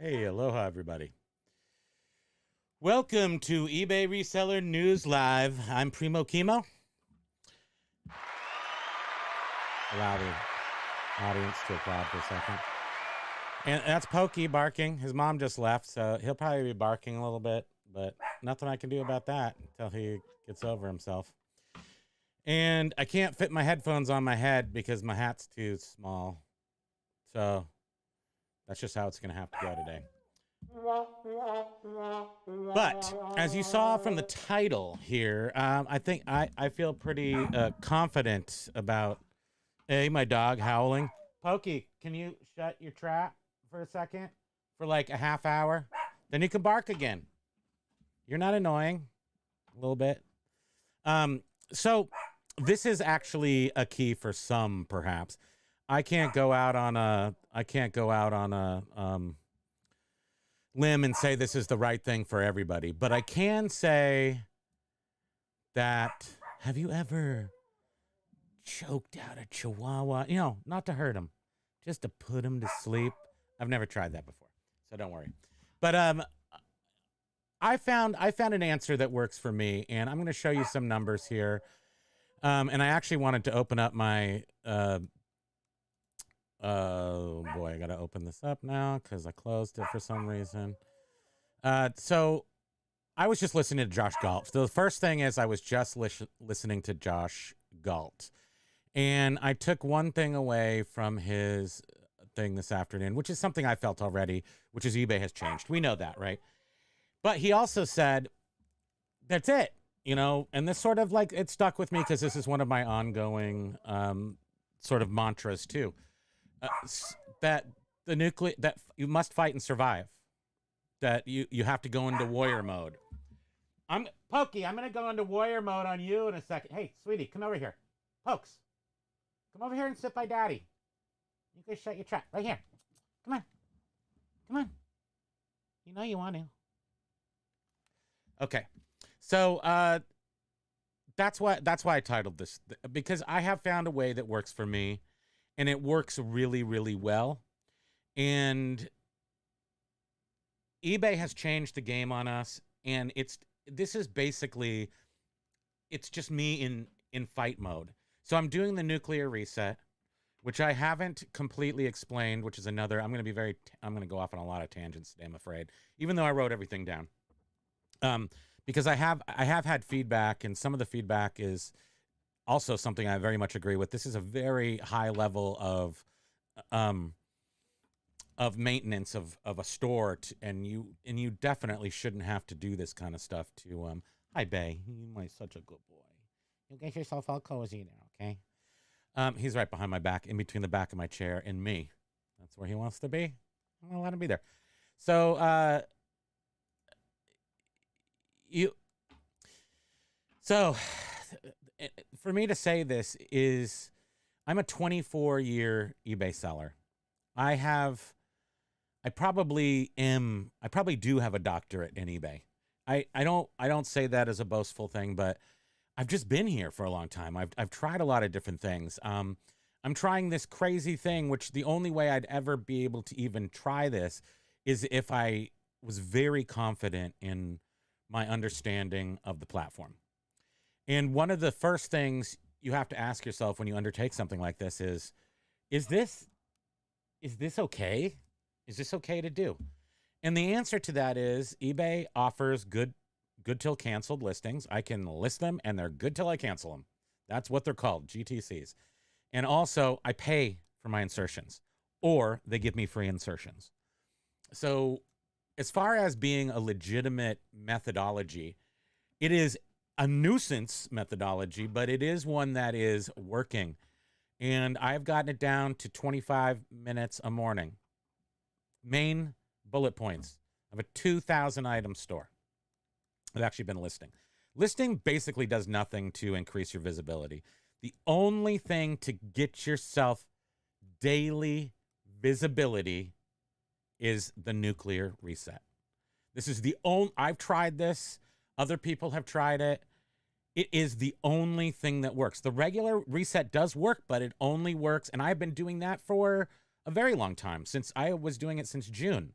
Hey, aloha, everybody. Welcome to eBay Reseller News Live. I'm Primo Kimo. Allow the audience to applaud for a second. And that's Pokey barking. His mom just left, so he'll probably be barking a little bit, but nothing I can do about that until he gets over himself. And I can't fit my headphones on my head because my hat's too small. So that's just how it's going to have to go today. But as you saw from the title here, I think I feel pretty confident about my dog howling. Pokey, can you shut your trap for a second for like a half hour? Then you can bark again. You're not annoying. A little bit. So this is actually a key for some, perhaps. I can't go out on a limb and say this is the right thing for everybody, but I can say that, have you ever choked out a chihuahua? You know, not to hurt him, just to put him to sleep. I've never tried that before, so don't worry. But I found an answer that works for me, and I'm going to show you some numbers here. And I actually wanted to open up my oh boy, I gotta open this up now because I closed it for some reason. So I was just listening to Josh Galt. So the first thing is I was just listening to Josh Galt, and I took one thing away from his thing this afternoon, which is something I felt already, which is eBay has changed. We know that, right? But he also said, that's it, you know, and this sort of like, it stuck with me because this is one of my ongoing sort of mantras too. That you must fight and survive. That you have to go into warrior mode. Pokey, I'm gonna go into warrior mode on you in a second. Hey, sweetie, come over here. Pokes, come over here and sit by daddy. You can shut your trap right here. Come on, come on. You know you want to. Okay, so that's why I titled this, because I have found a way that works for me. And it works really, really well. And eBay has changed the game on us. And this is basically, it's just me in fight mode. So I'm doing the nuclear reset, which I haven't completely explained, which is another, I'm going to go off on a lot of tangents today, I'm afraid, even though I wrote everything down. Because I have had feedback, and some of the feedback is also something I very much agree with. This is a very high level of maintenance of a store, and you definitely shouldn't have to do this kind of stuff to hi Bay, you're such a good boy. You get yourself all cozy now, okay? He's right behind my back, in between the back of my chair and me. That's where he wants to be. I'm gonna let him be there. So for me to say this is, I'm a 24-year eBay seller. I probably do have a doctorate in eBay. I don't say that as a boastful thing, but I've just been here for a long time. I've tried a lot of different things. I'm trying this crazy thing, which the only way I'd ever be able to even try this is if I was very confident in my understanding of the platform. And one of the first things you have to ask yourself when you undertake something like this is this okay? Is this okay to do? And the answer to that is eBay offers good till canceled listings. I can list them and they're good till I cancel them. That's what they're called, GTCs. And also I pay for my insertions, or they give me free insertions. So as far as being a legitimate methodology, it is a nuisance methodology, but it is one that is working. And I've gotten it down to 25 minutes a morning. Main bullet points of a 2,000 item store. I've actually been listing. Listing basically does nothing to increase your visibility. The only thing to get yourself daily visibility is the nuclear reset. This is the only, I've tried this. Other people have tried it. It is the only thing that works. The regular reset does work, but it only works. And I've been doing that for a very long time, since I was doing it since June.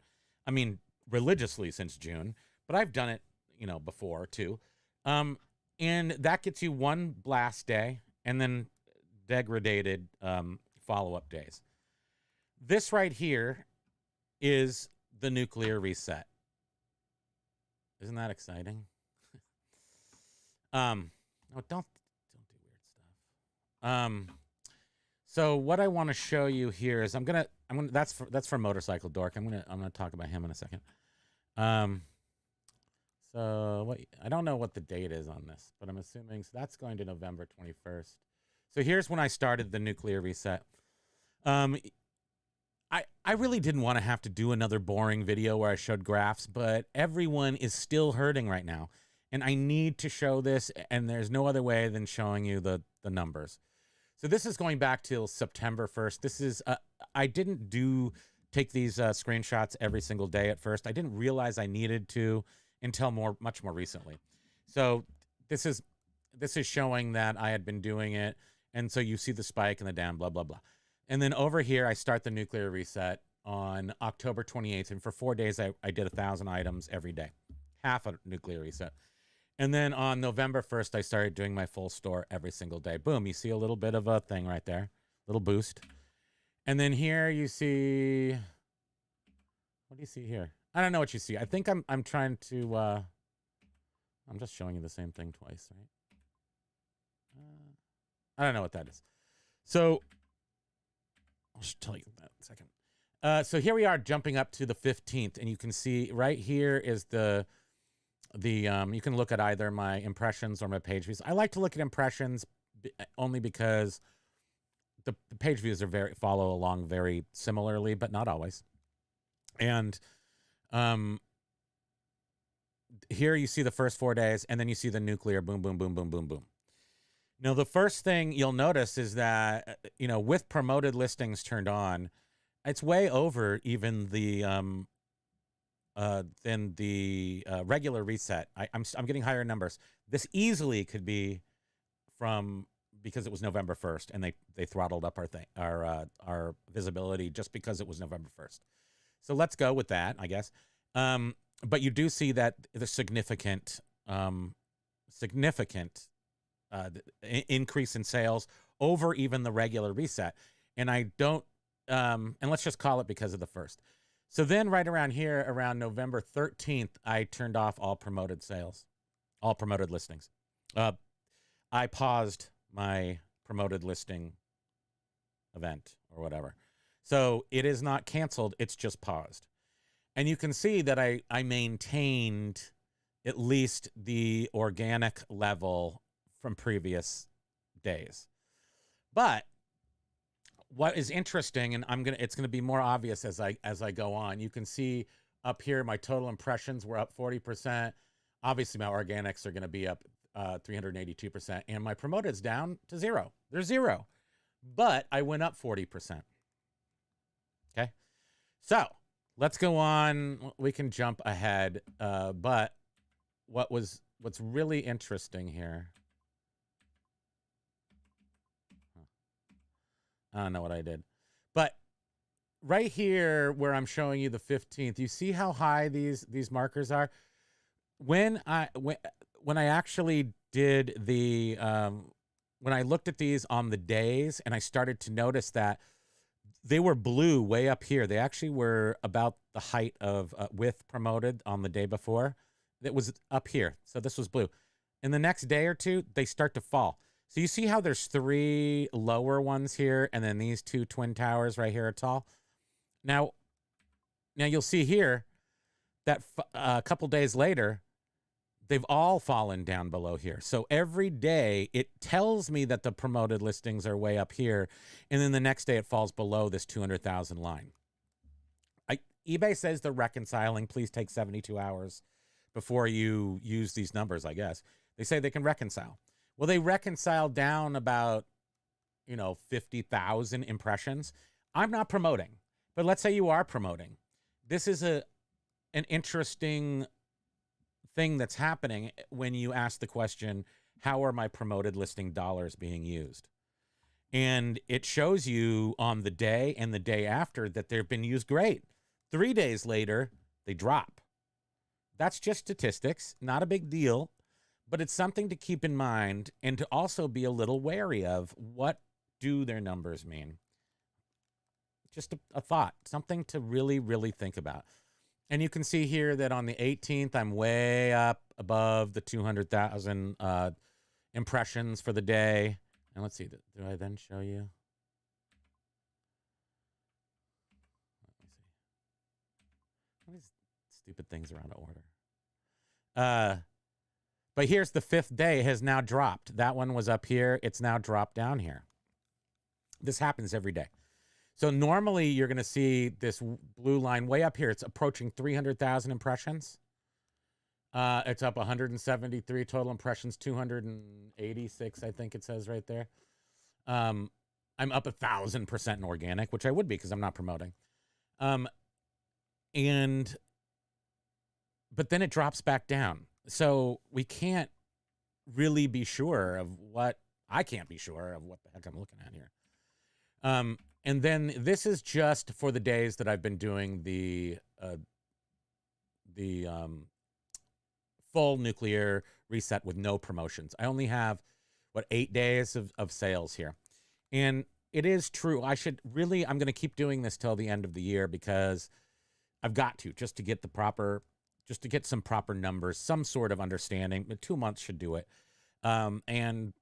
I mean, religiously since June, but I've done it, you know, before too. And that gets you one blast day and then degraded follow-up days. This right here is the nuclear reset. Isn't that exciting? No, don't do weird stuff. So what I want to show you here is I'm gonna that's for Motorcycle Dork. I'm gonna talk about him in a second. So what, I don't know what the date is on this, but I'm assuming so that's going to November 21st. So here's when I started the nuclear reset. I really didn't want to have to do another boring video where I showed graphs, but everyone is still hurting right now. And I need to show this, and there's no other way than showing you the numbers. So this is going back till September 1st. This is, I didn't take these screenshots every single day at first. I didn't realize I needed to until much more recently. So this is showing that I had been doing it. And so you see the spike and the down, blah, blah, blah. And then over here, I start the nuclear reset on October 28th. And for 4 days, I did 1,000 items every day, half a nuclear reset. And then on November 1st, I started doing my full store every single day. Boom, you see a little bit of a thing right there, little boost. And then here you see, what do you see here? I don't know what you see. I think I'm trying to, I'm just showing you the same thing twice, right? I don't know what that is. So I'll just tell you that in a second. So here we are jumping up to the 15th, and you can see right here is the you can look at either my impressions or my page views. I like to look at impressions only because the page views are follow along very similarly, but not always. And here you see the first 4 days, and then you see the nuclear boom, boom, boom, boom, boom, boom. Now, the first thing you'll notice is that, you know, with promoted listings turned on, it's way over even the than the regular reset. I'm getting higher numbers. This easily could be because it was November 1st, and they throttled up our visibility just because it was November 1st. So let's go with that, I guess. But you do see that the significant increase in sales over even the regular reset. And I don't, and let's just call it because of the first. So then right around here, around November 13th, I turned off all promoted sales, all promoted listings. I paused my promoted listing event or whatever. So it is not canceled, it's just paused. And you can see that I maintained at least the organic level from previous days. But what is interesting, and it's gonna be more obvious as I go on. You can see up here my total impressions were up 40%. Obviously, my organics are gonna be up 382%, and my promoted's down to 0. They're 0, but I went up 40%. Okay, so let's go on. We can jump ahead, but what's really interesting here. I don't know what I did, but right here where I'm showing you the 15th, you see how high these markers are. When I actually did the when I looked at these on the days, and I started to notice that they were blue way up here. They actually were about the height of with promoted on the day before. It was up here, so this was blue. In the next day or two, they start to fall. So you see how there's 3 lower ones here, and then these 2 twin towers right here are tall. Now you'll see here that a couple days later, they've all fallen down below here. So every day it tells me that the promoted listings are way up here, and then the next day it falls below this 200,000 line. eBay says they're reconciling. Please take 72 hours before you use these numbers, I guess. They say they can reconcile. Well, they reconciled down about, 50,000 impressions. I'm not promoting, but let's say you are promoting. This is an interesting thing that's happening when you ask the question, how are my promoted listing dollars being used? And it shows you on the day and the day after that they've been used great. 3 days later, they drop. That's just statistics, not a big deal, but it's something to keep in mind and to also be a little wary of. What do their numbers mean? Just a thought, something to really, really think about. And you can see here that on the 18th, I'm way up above the 200,000 impressions for the day. And let's see, do I then show you? Let me see. All these stupid things are out of order. But here's the 5th day, it has now dropped. That one was up here. It's now dropped down here. This happens every day. So normally you're going to see this blue line way up here. It's approaching 300,000 impressions. It's up 173 total impressions, 286, I think it says right there. I'm up 1,000% in organic, which I would be because I'm not promoting. But then it drops back down. So we can't really be sure of I can't be sure of what the heck I'm looking at here. And then this is just for the days that I've been doing the full nuclear reset with no promotions. I only have, 8 days of sales here. And it is true. I'm going to keep doing this till the end of the year because I've got to, just to get some proper numbers, some sort of understanding. 2 months should do it. And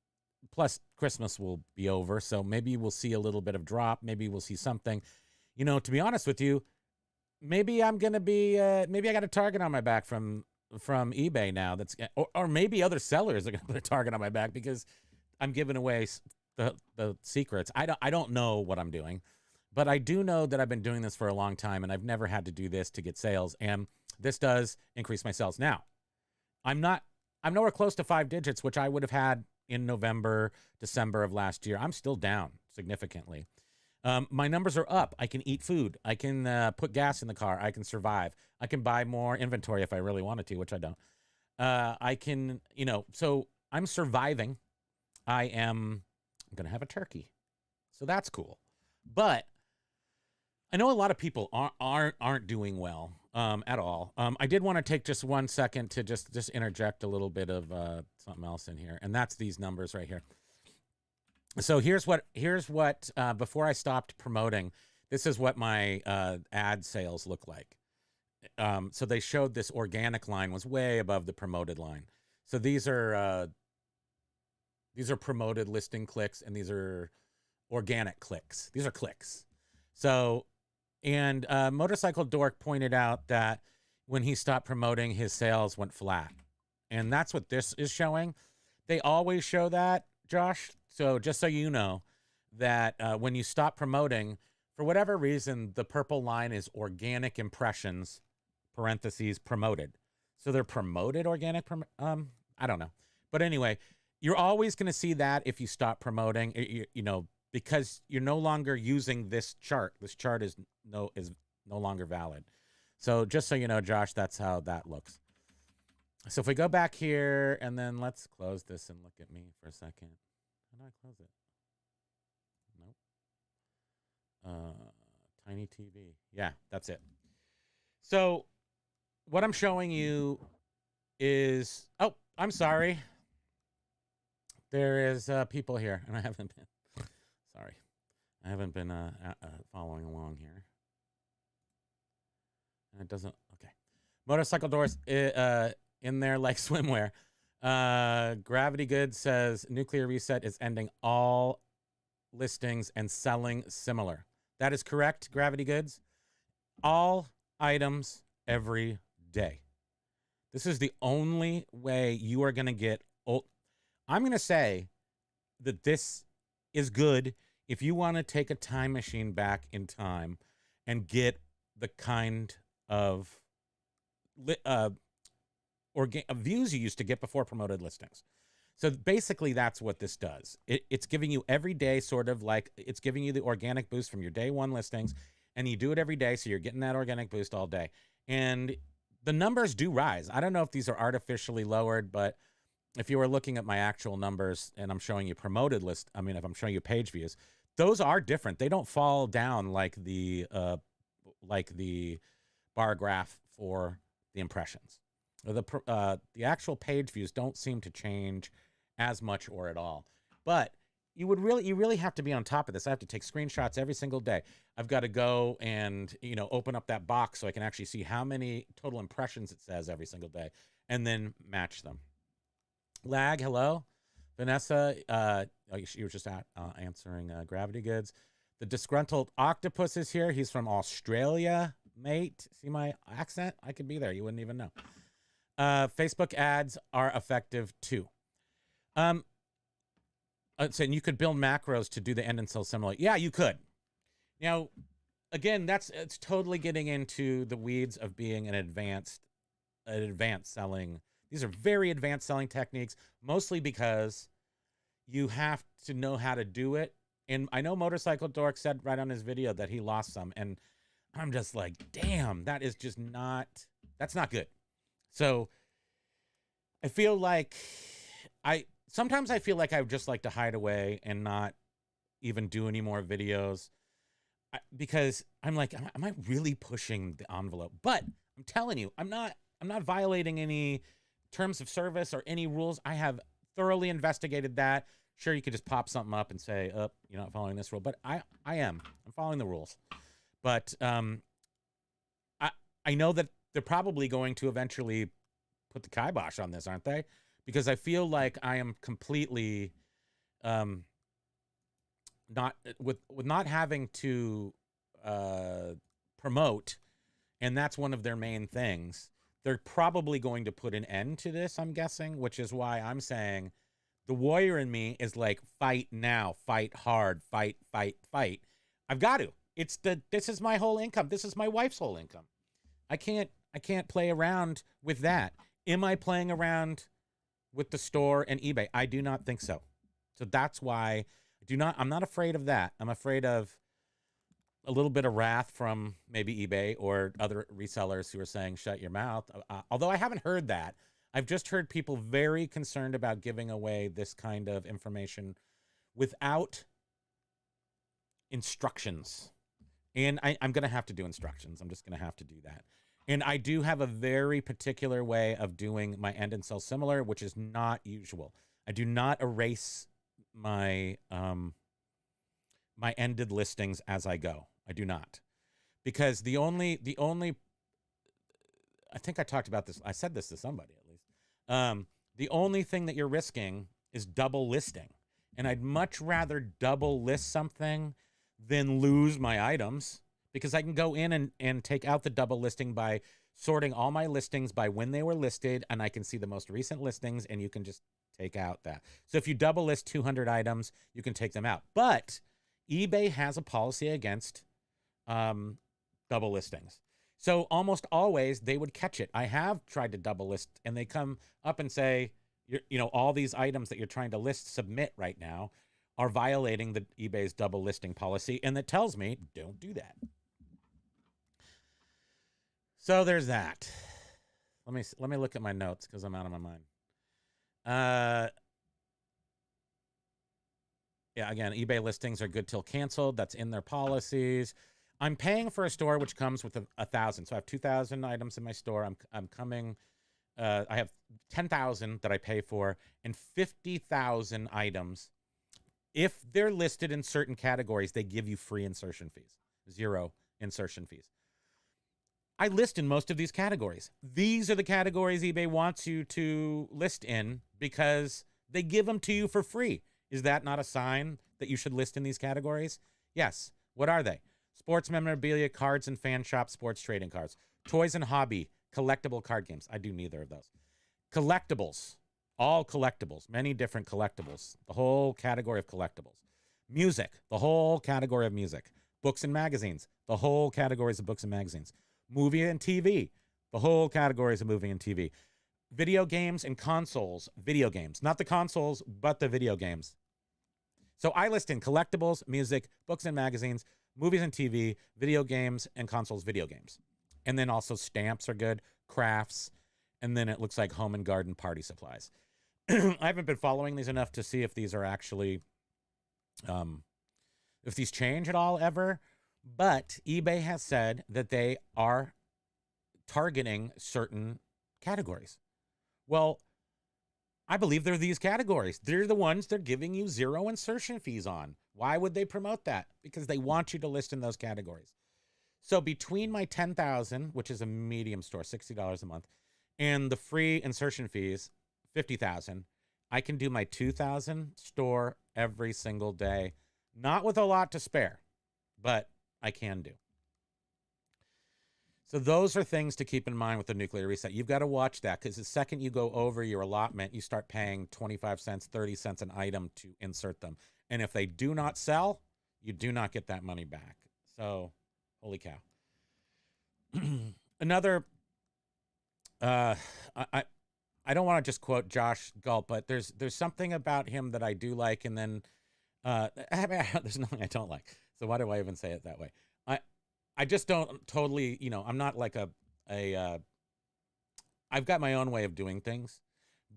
plus Christmas will be over. So maybe we'll see a little bit of drop. Maybe we'll see something, to be honest with you, maybe I'm going to be, maybe I got a target on my back from eBay now. Or maybe other sellers are going to put a target on my back because I'm giving away the secrets. I don't know what I'm doing, but I do know that I've been doing this for a long time and I've never had to do this to get sales. And this does increase my sales. Now, I'm nowhere close to 5 digits, which I would have had in November, December of last year. I'm still down significantly. My numbers are up. I can eat food. I can put gas in the car. I can survive. I can buy more inventory if I really wanted to, which I don't. I can, so I'm surviving. I'm going to have a turkey. So that's cool. But I know a lot of people aren't doing well at all. I did want to take just 1 second to just interject a little bit of something else in here, and that's these numbers right here. So here's what before I stopped promoting, this is what my ad sales look like. So they showed this organic line was way above the promoted line. So these are promoted listing clicks, and these are organic clicks. These are clicks. So, and Motorcycle Dork pointed out that when he stopped promoting, his sales went flat. And that's what this is showing. They always show that, Josh. So just so you know that when you stop promoting, for whatever reason, the purple line is organic impressions, parentheses, promoted. So they're promoted organic, I don't know. But anyway, you're always going to see that if you stop promoting, because you're no longer using this chart. This chart is no longer valid. So just so you know, Josh, that's how that looks. So if we go back here and then let's close this and look at me for a second. How do I close it? Nope. Tiny TV. Yeah, that's it. So what I'm showing you is, oh, I'm sorry. There is people here, and I haven't been, sorry. I haven't been following along here. And it doesn't, okay. Motorcycle Doors in there like swimwear. Gravity Goods says nuclear reset is ending all listings and selling similar. That is correct, Gravity Goods. All items every day. This is the only way you are going to get. I'm going to say that this is good if you want to take a time machine back in time and get the kind of views you used to get before promoted listings. So basically that's what this does. It's giving you every day, sort of like it's giving you the organic boost from your day one listings, and you do it every day. So you're getting that organic boost all day. And the numbers do rise. I don't know if these are artificially lowered, but if you were looking at my actual numbers and I'm showing you promoted list, I mean, if I'm showing you page views, those are different. They don't fall down like the bar graph for the impressions. The actual page views don't seem to change as much or at all. But you really have to be on top of this. I have to take screenshots every single day. I've got to go and, open up that box so I can actually see how many total impressions it says every single day and then match them. Lag, hello. Vanessa, you were just answering Gravity Goods. The disgruntled octopus is here. He's from Australia, mate. See my accent? I could be there. You wouldn't even know. Facebook ads are effective too. Saying you could build macros to do the end and sell similar. Yeah, you could. Now, again, it's totally getting into the weeds of being an advanced selling. These are very advanced selling techniques, mostly because you have to know how to do it. And I know Motorcycle Dork said right on his video that he lost some, and I'm just like, damn, that's not good. So I feel like sometimes I feel like I would just like to hide away and not even do any more videos because I'm like, am I really pushing the envelope? But I'm telling you, I'm not violating any terms of service or any rules. I have thoroughly investigated that. Sure, you could just pop something up and say, oh, you're not following this rule. But I am. I'm following the rules. But I know that they're probably going to eventually put the kibosh on this, aren't they? Because I feel like I am completely not having to promote, and that's one of their main things. They're probably going to put an end to this, I'm guessing, which is why I'm saying the warrior in me is like, fight now, fight hard, fight. I've got to. This is my whole income. This is my wife's whole income. I can't play around with that. Am I playing around with the store and eBay? I do not think so. So that's why I'm not afraid of that. I'm afraid of a little bit of wrath from maybe eBay or other resellers who are saying, shut your mouth. Although I haven't heard that. I've just heard people very concerned about giving away this kind of information without instructions. And I'm going to have to do instructions. I'm just going to have to do that. And I do have a very particular way of doing my end and sell similar, which is not usual. I do not erase my my ended listings as I go. I do not. Because the only I think I talked about this. I said this to somebody at least. The only thing that you're risking is double listing. And I'd much rather double list something than lose my items, because I can go in and take out the double listing by sorting all my listings by when they were listed, and I can see the most recent listings, and you can just take out that. So if you double list 200 items, you can take them out. But eBay has a policy against double listings. So almost always they would catch it. I have tried to double list, and they come up and say, all these items that you're trying to submit right now are violating the eBay's double listing policy. And that tells me, don't do that. So there's that. Let me look at my notes because I'm out of my mind. Yeah, again, eBay listings are good till canceled. That's in their policies. I'm paying for a store which comes with 1,000. So I have 2,000 items in my store. I'm coming. I have 10,000 that I pay for, and 50,000 items. If they're listed in certain categories, they give you free insertion fees, 0 insertion fees. I list in most of these categories. These are the categories eBay wants you to list in because they give them to you for free. Is that not a sign that you should list in these categories? Yes. What are they? Sports memorabilia, cards and fan shop, sports trading cards, toys and hobby, collectible card games. I do neither of those. Collectibles, all collectibles, many different collectibles, the whole category of collectibles. Music, the whole category of music. Books and magazines, the whole categories of books and magazines. Movie and TV, the whole categories of movie and TV. Video games and consoles, video games. Not the consoles, but the video games. So I list in collectibles, music, books and magazines, movies and TV, video games, and consoles, video games. And then also stamps are good, crafts, and then it looks like home and garden party supplies. I haven't been following these enough to see if these are actually, if these change at all ever. But eBay has said that they are targeting certain categories. Well, I believe they're these categories. They're the ones they're giving you 0 insertion fees on. Why would they promote that? Because they want you to list in those categories. So between my 10,000, which is a medium store, $60 a month, and the free insertion fees, 50,000, I can do my 2,000 store every single day. Not with a lot to spare, but I can do. So those are things to keep in mind with the nuclear reset. You've got to watch that, because the second you go over your allotment, you start paying 25 cents, 30 cents an item to insert them. And if they do not sell, you do not get that money back. So, holy cow. Another, I don't want to just quote Josh Gulp, but there's something about him that I do like, and then there's nothing I don't like. So why do I even say it that way? I just don't totally, I'm not like I've got my own way of doing things,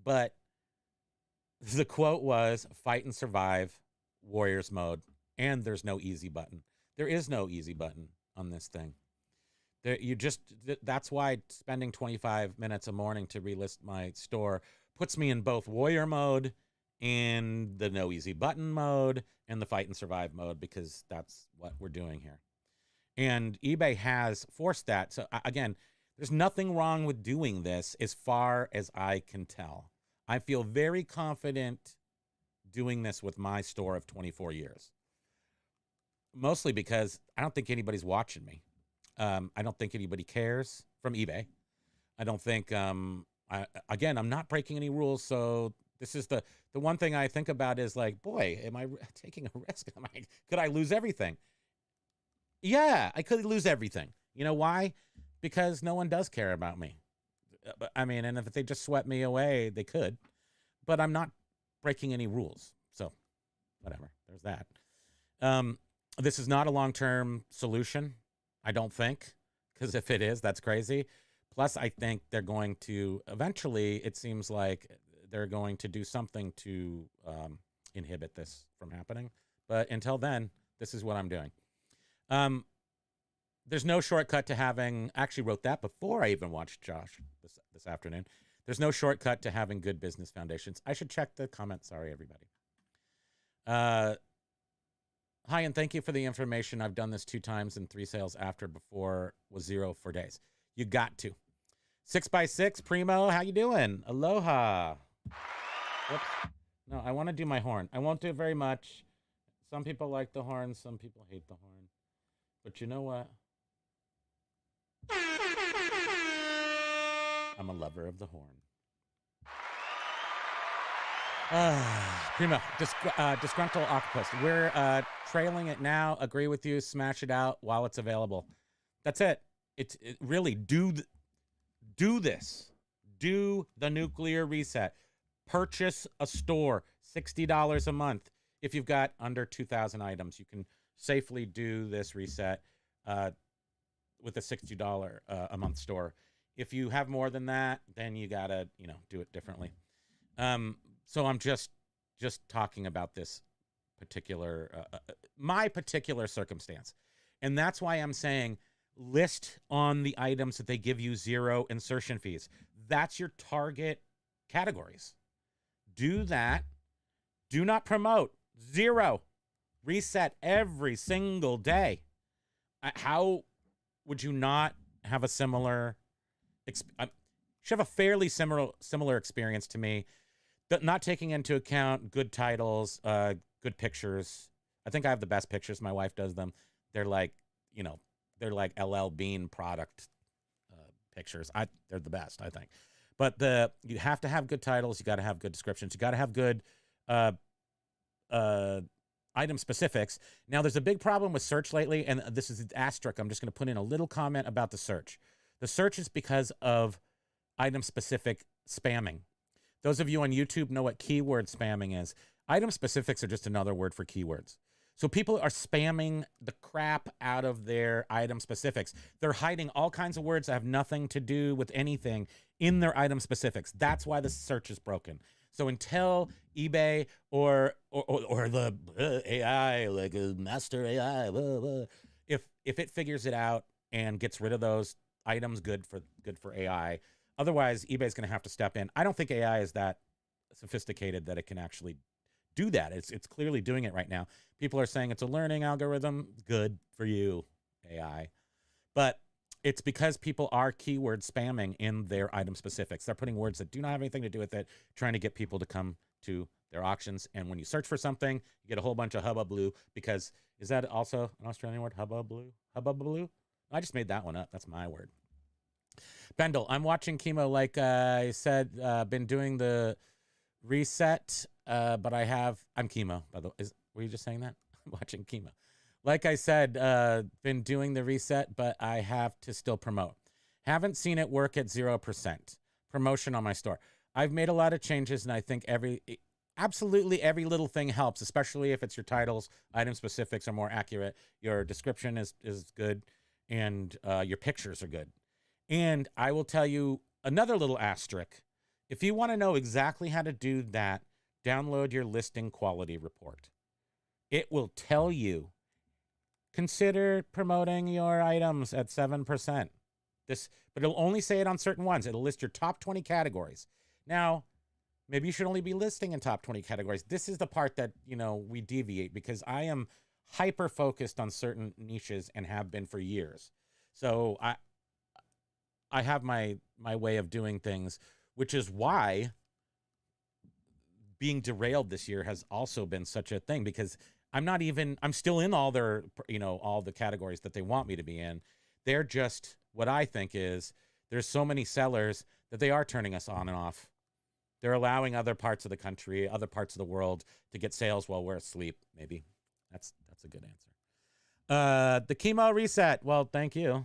but the quote was fight and survive, warriors mode, and there's no easy button. There is no easy button on this thing. That's why spending 25 minutes a morning to relist my store puts me in both warrior mode and the no easy button mode and the fight and survive mode, because that's what we're doing here. And eBay has forced that. So again, there's nothing wrong with doing this as far as I can tell. I feel very confident doing this with my store of 24 years. Mostly because I don't think anybody's watching me. I don't think anybody cares from eBay. I don't think, I'm not breaking any rules. So this is the one thing I think about is like, boy, am I taking a risk? Could I lose everything? Yeah, I could lose everything. You know why? Because no one does care about me. And if they just swept me away, they could. But I'm not breaking any rules. So, whatever. There's that. This is not a long-term solution, I don't think. Because if it is, that's crazy. Plus, I think they're going to, eventually, it seems like they're going to do something to inhibit this from happening. But until then, this is what I'm doing. There's no shortcut to having, actually wrote that before I even watched Josh this afternoon. There's no shortcut to having good business foundations. I should check the comments. Sorry, everybody. Hi, and thank you for the information. I've done this 2 times and 3 sales after, before was 0 for days. You got to. 6x6, Primo, how you doing? Aloha. Whoops. No, I want to do my horn. I won't do very much. Some people like the horn. Some people hate the horn. But you know what? I'm a lover of the horn. Primo, disgruntled octopus. We're trailing it now. Agree with you. Smash it out while it's available. That's it. It really do this. Do the nuclear reset. Purchase a store. $60 a month. If you've got under 2,000 items, you can safely do this reset with a $60 a month store. If you have more than that, then you gotta do it differently. So I'm just talking about this particular my particular circumstance, and that's why I'm saying list on the items that they give you 0 insertion fees. That's your target categories. Do that. Do not promote. 0. Reset every single day. How would you not have a similar should have a fairly similar experience to me, not taking into account good titles, good pictures. I think I have the best pictures. My wife does them. They're like, they're like LL Bean product pictures. They're the best, I think. But you have to have good titles. You got to have good descriptions. You got to have good item specifics. Now, there's a big problem with search lately, and this is an asterisk. I'm just going to put in a little comment about the search. The search is because of item-specific spamming. Those of you on YouTube know what keyword spamming is. Item specifics are just another word for keywords. So people are spamming the crap out of their item specifics. They're hiding all kinds of words that have nothing to do with anything in their item specifics. That's why the search is broken. So until eBay or the AI, like a master AI, if it figures it out and gets rid of those items, good for AI. Otherwise, eBay's going to have to step in. I don't think AI is that sophisticated that it can actually do that. It's clearly doing it right now. People are saying it's a learning algorithm. Good for you, AI. But it's because people are keyword spamming in their item specifics. They're putting words that do not have anything to do with it, trying to get people to come to their auctions. And when you search for something, you get a whole bunch of hullabaloo, because is that also an Australian word? Hullabaloo? Hullabaloo? I just made that one up. That's my word. Bendel, I'm watching Kimo, like I said, been doing the reset, but I'm Kimo, by the way. Were you just saying that? I'm watching Kimo. Like I said, been doing the reset, but I have to still promote. Haven't seen it work at 0% promotion on my store. I've made a lot of changes, and I think absolutely every little thing helps, especially if it's your titles, item specifics are more accurate, your description is good, and your pictures are good. And I will tell you another little asterisk. If you want to know exactly how to do that, download your listing quality report. It will tell you, consider promoting your items at 7%. But it'll only say it on certain ones. It'll list your top 20 categories. Now, maybe you should only be listing in top 20 categories. This is the part that, we deviate, because I am hyper focused on certain niches and have been for years. So I have my way of doing things, which is why being derailed this year has also been such a thing, because I'm still in all their, all the categories that they want me to be in. They're just, what I think is, there's so many sellers that they are turning us on and off. They're allowing other parts of the country, other parts of the world to get sales while we're asleep, maybe. That's a good answer. The Kimo reset. Well, thank you.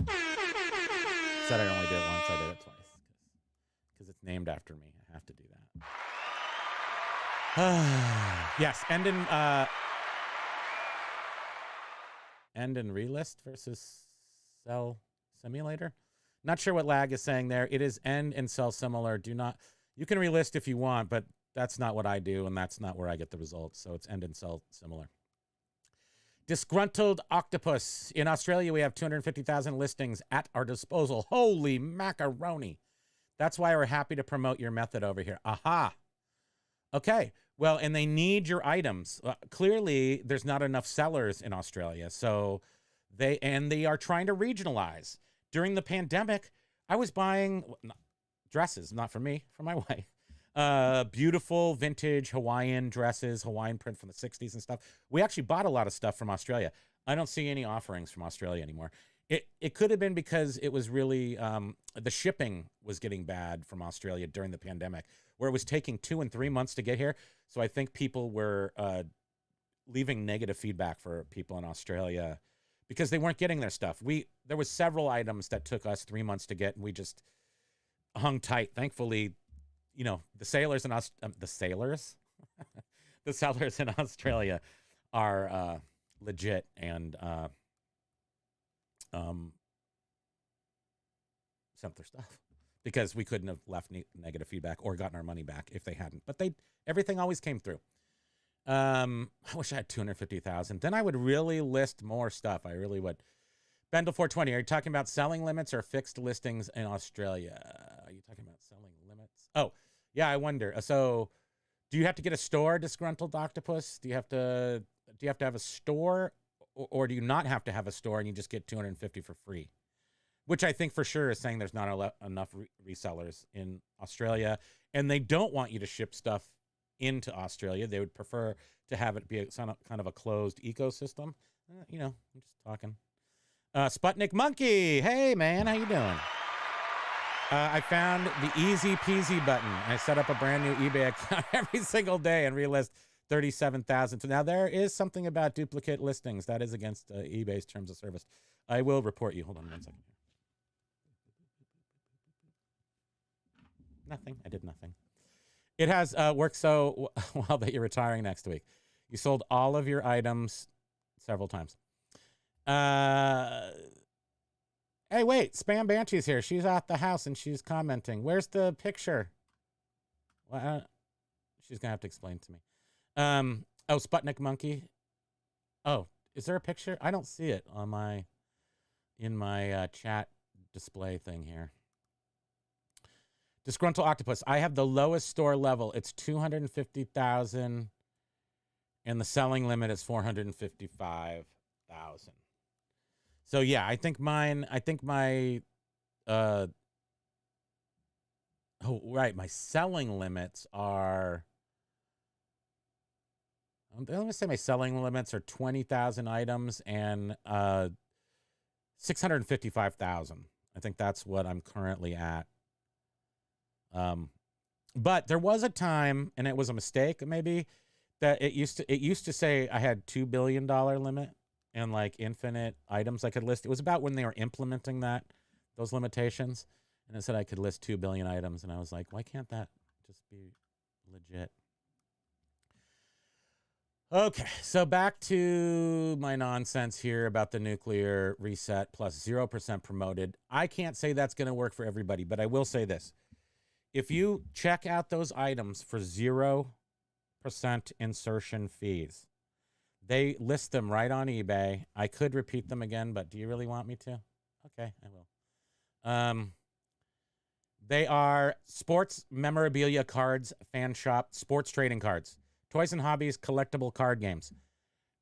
Said I only did it once. I did it twice because it's named after me. I have to do that. Yes, end in Relist versus sell simulator. Not sure what lag is saying there. It is end and sell similar. You can relist if you want, but that's not what I do, and that's not where I get the results. So it's end and sell similar. Disgruntled Octopus. In Australia, we have 250,000 listings at our disposal. Holy macaroni. That's why we're happy to promote your method over here. Aha. Okay. Well, and they need your items. Clearly, there's not enough sellers in Australia. So they are trying to regionalize. During the pandemic, I was buying dresses, not for me, for my wife. Beautiful vintage Hawaiian dresses, Hawaiian print from the 60s and stuff. We actually bought a lot of stuff from Australia. I don't see any offerings from Australia anymore. It could have been because it was really, the shipping was getting bad from Australia during the pandemic, where it was taking 2 and 3 months to get here. So I think people were leaving negative feedback for people in Australia because they weren't getting their stuff. There was several items that took us 3 months to get, and we just hung tight. Thankfully, the sellers in Australia are legit and sent their stuff, because we couldn't have left negative feedback or gotten our money back if they hadn't. But everything always came through. I wish I had 250,000. Then I would really list more stuff. I really would. Bendel 420, are you talking about selling limits or fixed listings in Australia? Are you talking about selling limits? Oh, yeah, I wonder. So do you have to get a store, Disgruntled Octopus? Do you have to have a store, or do you not have to have a store and you just get 250 for free? Which I think for sure is saying there's not enough resellers in Australia, and they don't want you to ship stuff into Australia. They would prefer to have it be kind of a closed ecosystem. I'm just talking. Sputnik Monkey, hey man, how you doing? I found the easy peasy button. I set up a brand new eBay account every single day and relist 37,000. So now there is something about duplicate listings that is against eBay's terms of service. I will report you. Hold on 1 second. Nothing. I did nothing. It has worked so well that you're retiring next week. You sold all of your items several times. Hey, wait, Spam Banshee's here. She's at the house and she's commenting. Where's the picture? Well, she's gonna have to explain to me. Oh, Sputnik Monkey. Oh, is there a picture? I don't see it on in my chat display thing here. Disgruntled Octopus. I have the lowest store level. It's 250,000, and the selling limit is 455,000. So yeah, I think my my selling limits are, let me say my selling limits are 20,000 items and 655,000. I think that's what I'm currently at. But there was a time, and it was a mistake maybe, that it used to say I had $2 billion limit and like infinite items I could list. It was about when they were implementing those limitations, and it said I could list 2 billion items, and I was like, why can't that just be legit? Okay, so back to my nonsense here about the nuclear reset plus 0% promoted. I can't say that's going to work for everybody, but I will say this. If you check out those items for 0% insertion fees, they list them right on eBay. I could repeat them again, but do you really want me to? Okay, I will. They are sports memorabilia cards, fan shop, sports trading cards, toys and hobbies, collectible card games,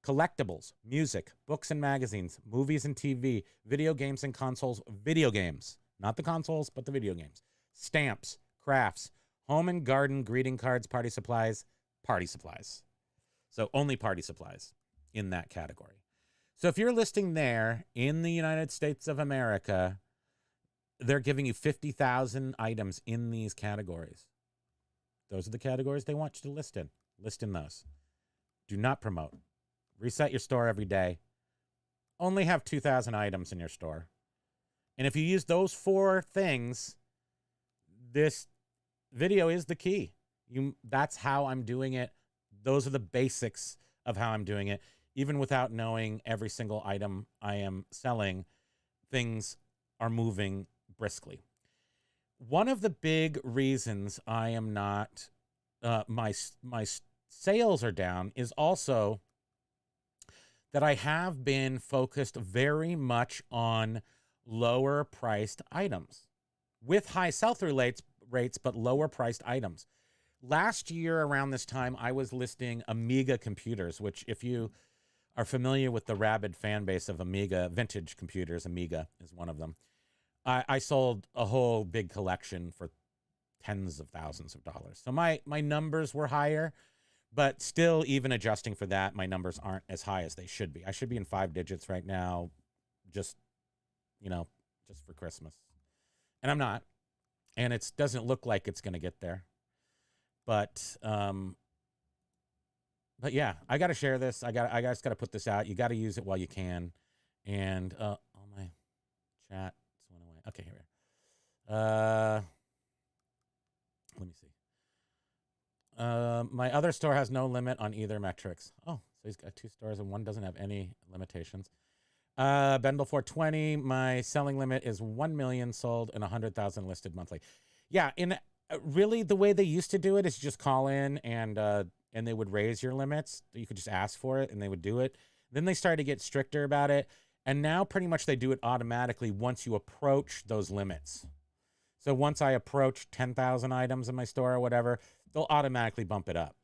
collectibles, music, books and magazines, movies and TV, video games and consoles, video games, not the consoles, but the video games, stamps, crafts, home and garden greeting cards, party supplies. So only party supplies in that category. So if you're listing there in the United States of America, they're giving you 50,000 items in these categories. Those are the categories they want you to list in. List in those. Do not promote. Reset your store every day. Only have 2,000 items in your store. And if you use those 4 things, this video is the key. That's how I'm doing it. Those are the basics of how I'm doing it. Even without knowing every single item I am selling, things are moving briskly. One of the big reasons I am not, my sales are down is also that I have been focused very much on lower priced items with high sell-through rates, but lower priced items. Last year around this time, I was listing Amiga computers, which if you are familiar with the rabid fan base of Amiga, vintage computers, Amiga is one of them. I sold a whole big collection for tens of thousands of dollars. So my numbers were higher, but still, even adjusting for that, my numbers aren't as high as they should be. I should be in 5 digits right now, just for Christmas. And I'm not. And it doesn't look like it's going to get there. But yeah, I got to share this. I just got to put this out. You got to use it while you can. And all my chat just went away. Okay, here we are. Let me see. My other store has no limit on either metrics. Oh, so he's got 2 stores and one doesn't have any limitations. Bendel 420. My selling limit is 1 million sold and 100,000 listed monthly. Yeah, really, the way they used to do it is just call in and they would raise your limits. You could just ask for it and they would do it. Then they started to get stricter about it. And now pretty much they do it automatically once you approach those limits. So once I approach 10,000 items in my store or whatever, they'll automatically bump it up.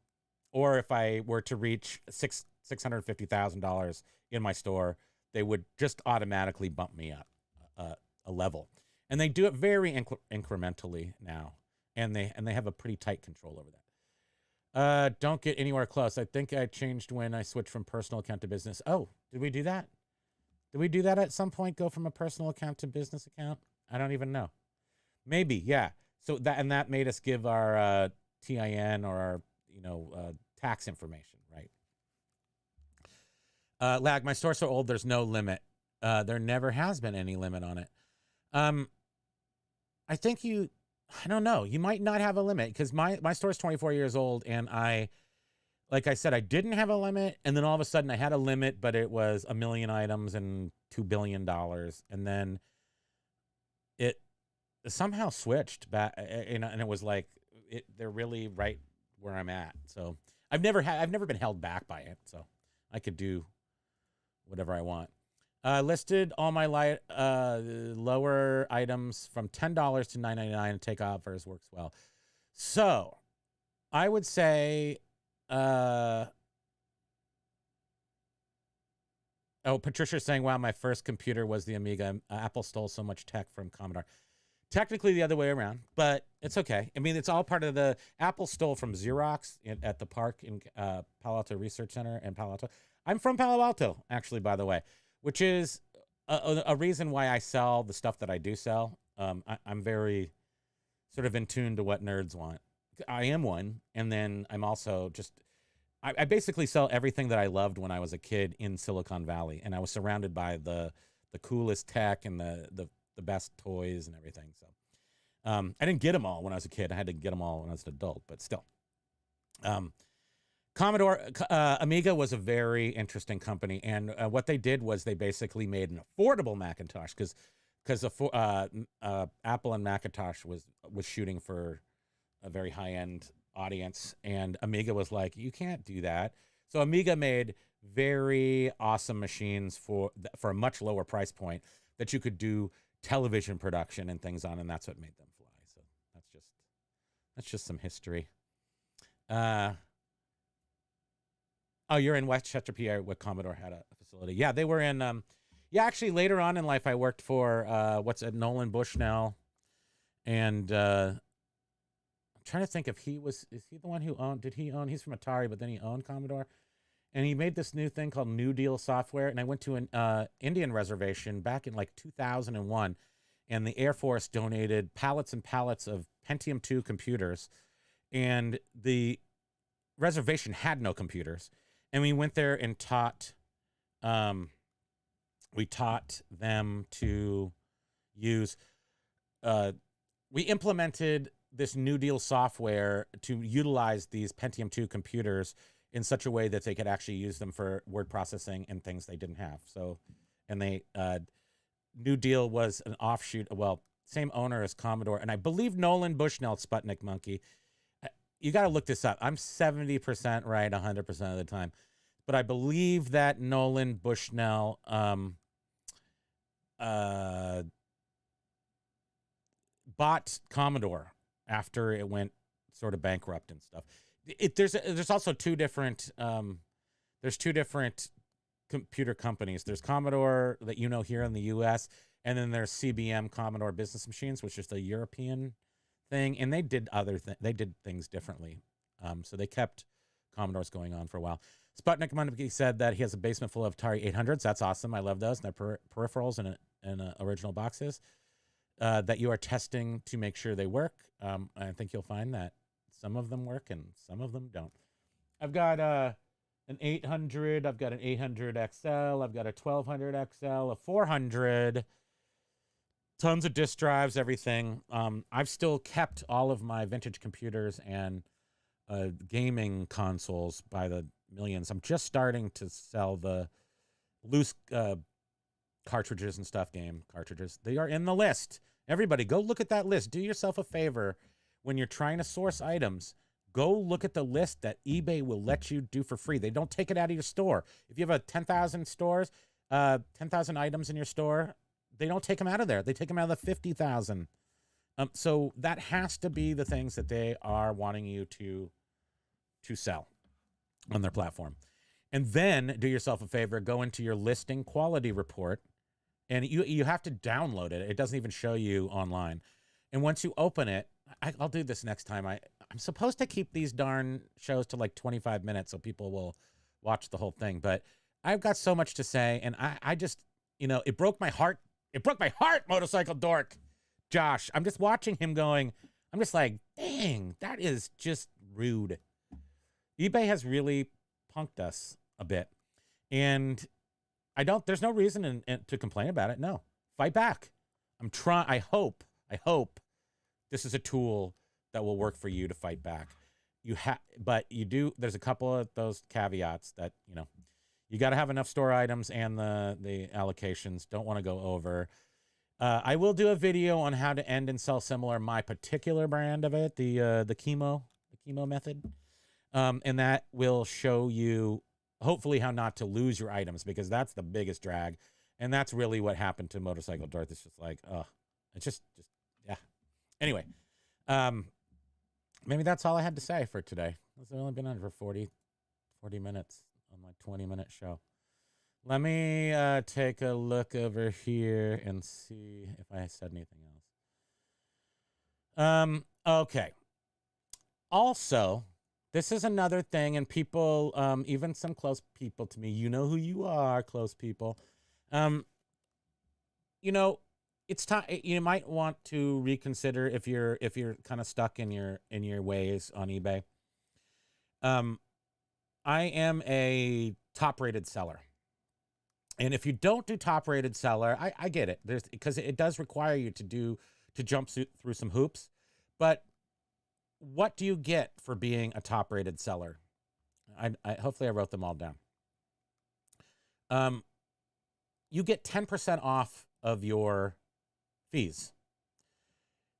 Or if I were to reach $650,000 in my store, they would just automatically bump me up a level. And they do it very incrementally now. And they have a pretty tight control over that. Don't get anywhere close. I think I changed when I switched from personal account to business. Oh, did we do that? Did we do that at some point, go from a personal account to business account? I don't even know. Maybe, yeah. So that made us give our TIN or our tax information, right? Lag, my store's so old, there's no limit. There never has been any limit on it. I think I don't know. You might not have a limit because my store's 24 years old, and like I said, I didn't have a limit, and then all of a sudden I had a limit, but it was 1 million items and $2 billion, and then it somehow switched back, and it was like they're really right where I'm at. So I've never been held back by it, so I could do whatever I want. Listed all my lower items from $10 to $9.99 and take offers. Works well. So I would say, Patricia's saying, wow, my first computer was the Amiga. Apple stole so much tech from Commodore. Technically the other way around, but it's okay. I mean, it's all part of the Apple stole from Xerox at the park in Palo Alto Research Center in Palo Alto. I'm from Palo Alto, actually, by the way, which is a reason why I sell the stuff that I do sell. I'm very sort of in tune to what nerds want. I am one, and then I'm also just I basically sell everything that I loved when I was a kid in Silicon Valley, and I was surrounded by the coolest tech and the best toys and everything. So I didn't get them all when I was a kid. I had to get them all when I was an adult, but still. Commodore Amiga was a very interesting company, and what they did was they basically made an affordable Macintosh because Apple and Macintosh was shooting for a very high-end audience, and Amiga was like, you can't do that. So Amiga made very awesome machines for a much lower price point that you could do television production and things on, and that's what made them fly. So that's just some history. Oh, you're in Westchester, PA, where Commodore had a facility. Yeah, they were in. Yeah, actually, later on in life, I worked for Nolan Bushnell, and I'm trying to think if is he the one who owned? Did he own? He's from Atari, but then he owned Commodore, and he made this new thing called New Deal software. And I went to an Indian reservation back in like 2001, and the Air Force donated pallets and pallets of Pentium 2 computers, and the reservation had no computers. And we went there and taught them to use, we implemented this New Deal software to utilize these Pentium 2 computers in such a way that they could actually use them for word processing and things they didn't have. So, and they, New Deal was an offshoot, well, same owner as Commodore. And I believe Nolan Bushnell, Sputnik Monkey. You got to look this up. I'm 70% right 100% of the time. But I believe that Nolan Bushnell bought Commodore after it went sort of bankrupt and stuff. There's also two different computer companies. There's Commodore that you know here in the U.S., and then there's CBM, Commodore Business Machines, which is the European thing, and they did they did things differently. So they kept Commodores going on for a while. Sputnik Monkey said that he has a basement full of Atari 800s. That's awesome. I love those. And their peripherals and original boxes that you are testing to make sure they work. I think you'll find that some of them work and some of them don't. I've got an 800. I've got an 800 XL. I've got a 1200 XL, a 400. Tons of disk drives, everything. I've still kept all of my vintage computers and gaming consoles by the millions. I'm just starting to sell the loose cartridges and stuff, game cartridges. They are in the list. Everybody, go look at that list. Do yourself a favor when you're trying to source items. Go look at the list that eBay will let you do for free. They don't take it out of your store. If you have a 10,000 stores, 10,000 items in your store, they don't take them out of there. They take them out of the 50,000. So that has to be the things that they are wanting you to sell on their platform. And then do yourself a favor, go into your listing quality report, and you have to download it. It doesn't even show you online. And once you open it, I'll do this next time. I'm supposed to keep these darn shows to like 25 minutes so people will watch the whole thing. But I've got so much to say, and I just, it broke my heart. It broke my heart, Motorcycle Dork. Josh, I'm just watching him going, I'm just like, dang, that is just rude. eBay has really punked us a bit. And there's no reason to complain about it. No, fight back. I hope this is a tool that will work for you to fight back. There's a couple of those caveats that, you got to have enough store items and the allocations. Don't want to go over. I will do a video on how to end and sell similar, my particular brand of it, the Kimo method. And that will show you hopefully how not to lose your items, because that's the biggest drag. And that's really what happened to Motorcycle Dorothy. It's just like, it's just, yeah. Anyway, maybe that's all I had to say for today. I've only been on for 40 minutes on my 20-minute show. Let me take a look over here and see if I said anything else. Okay. Also, this is another thing, and people, even some close people to me, you know who you are, close people. You know, it's time. You might want to reconsider if you're kind of stuck in your ways on eBay. I am a top-rated seller. And if you don't do top-rated seller, I get it. Because it does require you to jump through some hoops. But what do you get for being a top-rated seller? Hopefully I wrote them all down. You get 10% off of your fees.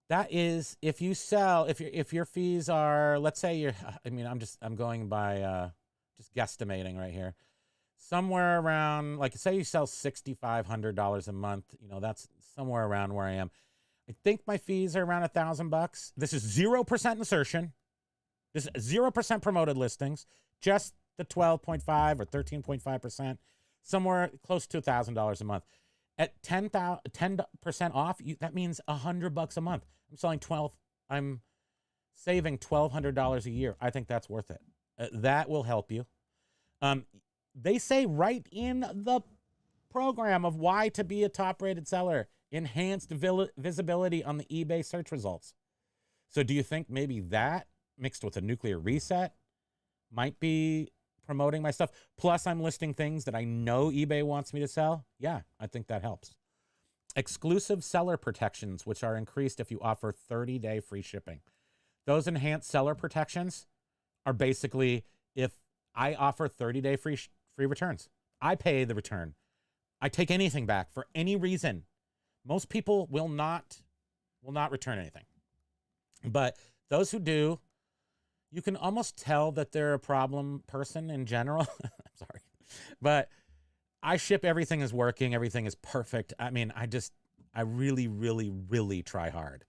That is, if you sell, if your fees are, let's say I'm going by just guesstimating right here. Somewhere around, like, say you sell $6,500 a month, that's somewhere around where I am. I think my fees are around $1,000. This is 0% insertion. This is 0% promoted listings, just the 12.5 or 13.5%, somewhere close to $1,000 a month. At 10% off, that means $100 a month. I'm saving $1,200 a year. I think that's worth it. That will help you. They say right in the program of why to be a top-rated seller, enhanced visibility on the eBay search results. So do you think maybe that mixed with a nuclear reset might be promoting my stuff? Plus I'm listing things that I know eBay wants me to sell. Yeah, I think that helps. Exclusive seller protections, which are increased if you offer 30-day free shipping. Those enhanced seller protections are basically if I offer 30-day free returns. I pay the return. I take anything back for any reason. Most people will not return anything. But those who do, you can almost tell that they're a problem person in general. I'm sorry. But I ship everything is working. Everything is perfect. I mean, I really, really, really try hard.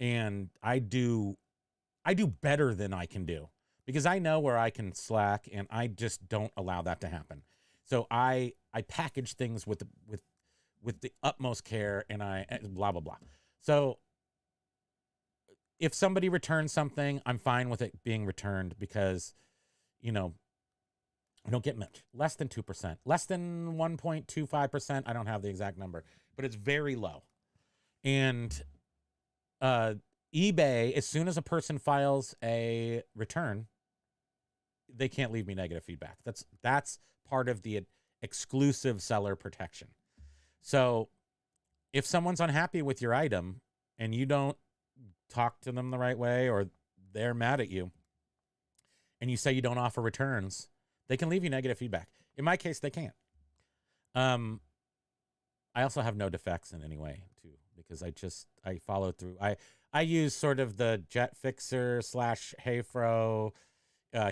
And I do better than I can do because I know where I can slack and I just don't allow that to happen. So I package things with the utmost care and I blah, blah, blah. So if somebody returns something, I'm fine with it being returned because, I don't get much. Less than 2%. Less than 1.25%. I don't have the exact number, but it's very low. And eBay, as soon as a person files a return, they can't leave me negative feedback. That's part of the exclusive seller protection. So if someone's unhappy with your item and you don't talk to them the right way or they're mad at you and you say you don't offer returns, they can leave you negative feedback. In my case, they can't. I also have no defects in any way too, because I follow through. I use sort of the Jet Fixer / Hayfro.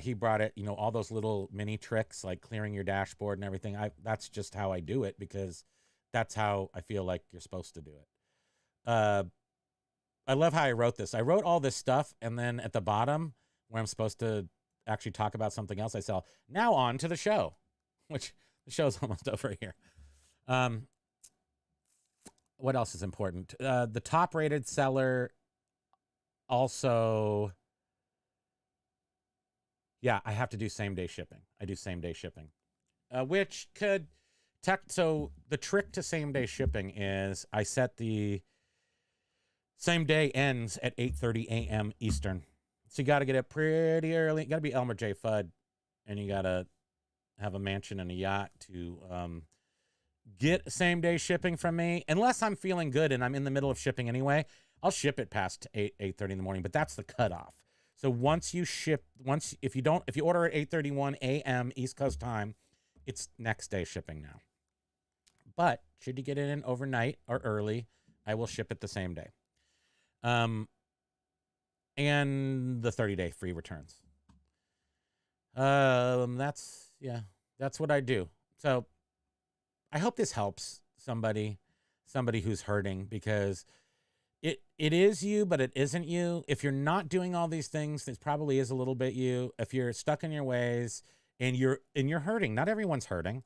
He brought it, all those little mini tricks like clearing your dashboard and everything. That's just how I do it because that's how I feel like you're supposed to do it. I love how I wrote this. I wrote all this stuff, and then at the bottom, where I'm supposed to actually talk about something else, I saw, now on to the show, which the show's almost over here. What else is important? The top-rated seller also... Yeah, I have to do same-day shipping. I do same-day shipping, which could... So the trick to same-day shipping is I set the same day ends at 8:30 a.m. Eastern. So you got to get up pretty early. You got to be Elmer J. Fudd, and you got to have a mansion and a yacht to get same-day shipping from me. Unless I'm feeling good and I'm in the middle of shipping anyway, I'll ship it past 8:30 in the morning, but that's the cutoff. So if you order at 8:31 a.m. East Coast time, it's next day shipping now. But should you get it in overnight or early, I will ship it the same day. And the 30-day free returns. That's what I do. So I hope this helps somebody who's hurting, because it is you, but it isn't you. If you're not doing all these things, this probably is a little bit you. If you're stuck in your ways and you're hurting, not everyone's hurting,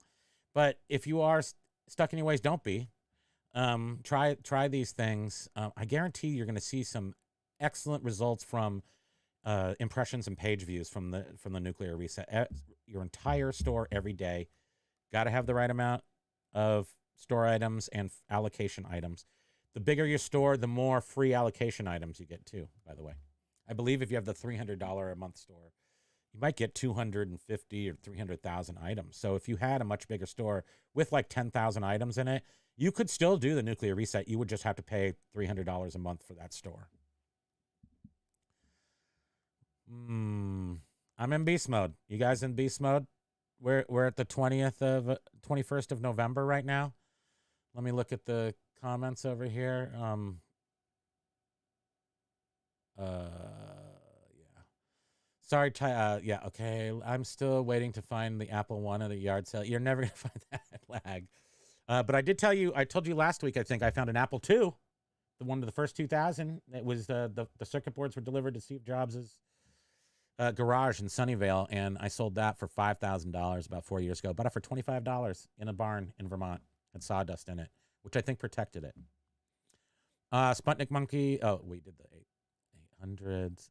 but if you are stuck in your ways, don't be. Try these things. I guarantee you're going to see some excellent results from impressions and page views from the nuclear reset. Your entire store every day. Got to have the right amount of store items and allocation items. The bigger your store, the more free allocation items you get too, by the way. I believe if you have the $300 a month store, you might get 250 or 300,000 items. So if you had a much bigger store with like 10,000 items in it, you could still do the nuclear reset. You would just have to pay $300 a month for that store. I'm in beast mode. You guys in beast mode? We're at the 21st of November right now. Let me look at the comments over here. Yeah. Sorry, yeah, okay. I'm still waiting to find the Apple One at the yard sale. You're never gonna find that lag. But I told you last week, I think I found an Apple II, the one of the first 2000. It was the circuit boards were delivered to Steve Jobs' garage in Sunnyvale, and I sold that for $5,000 about 4 years ago. Bought it for $25 in a barn in Vermont. Had sawdust in it, which I think protected it. Sputnik Monkey. Oh, we did the 800s.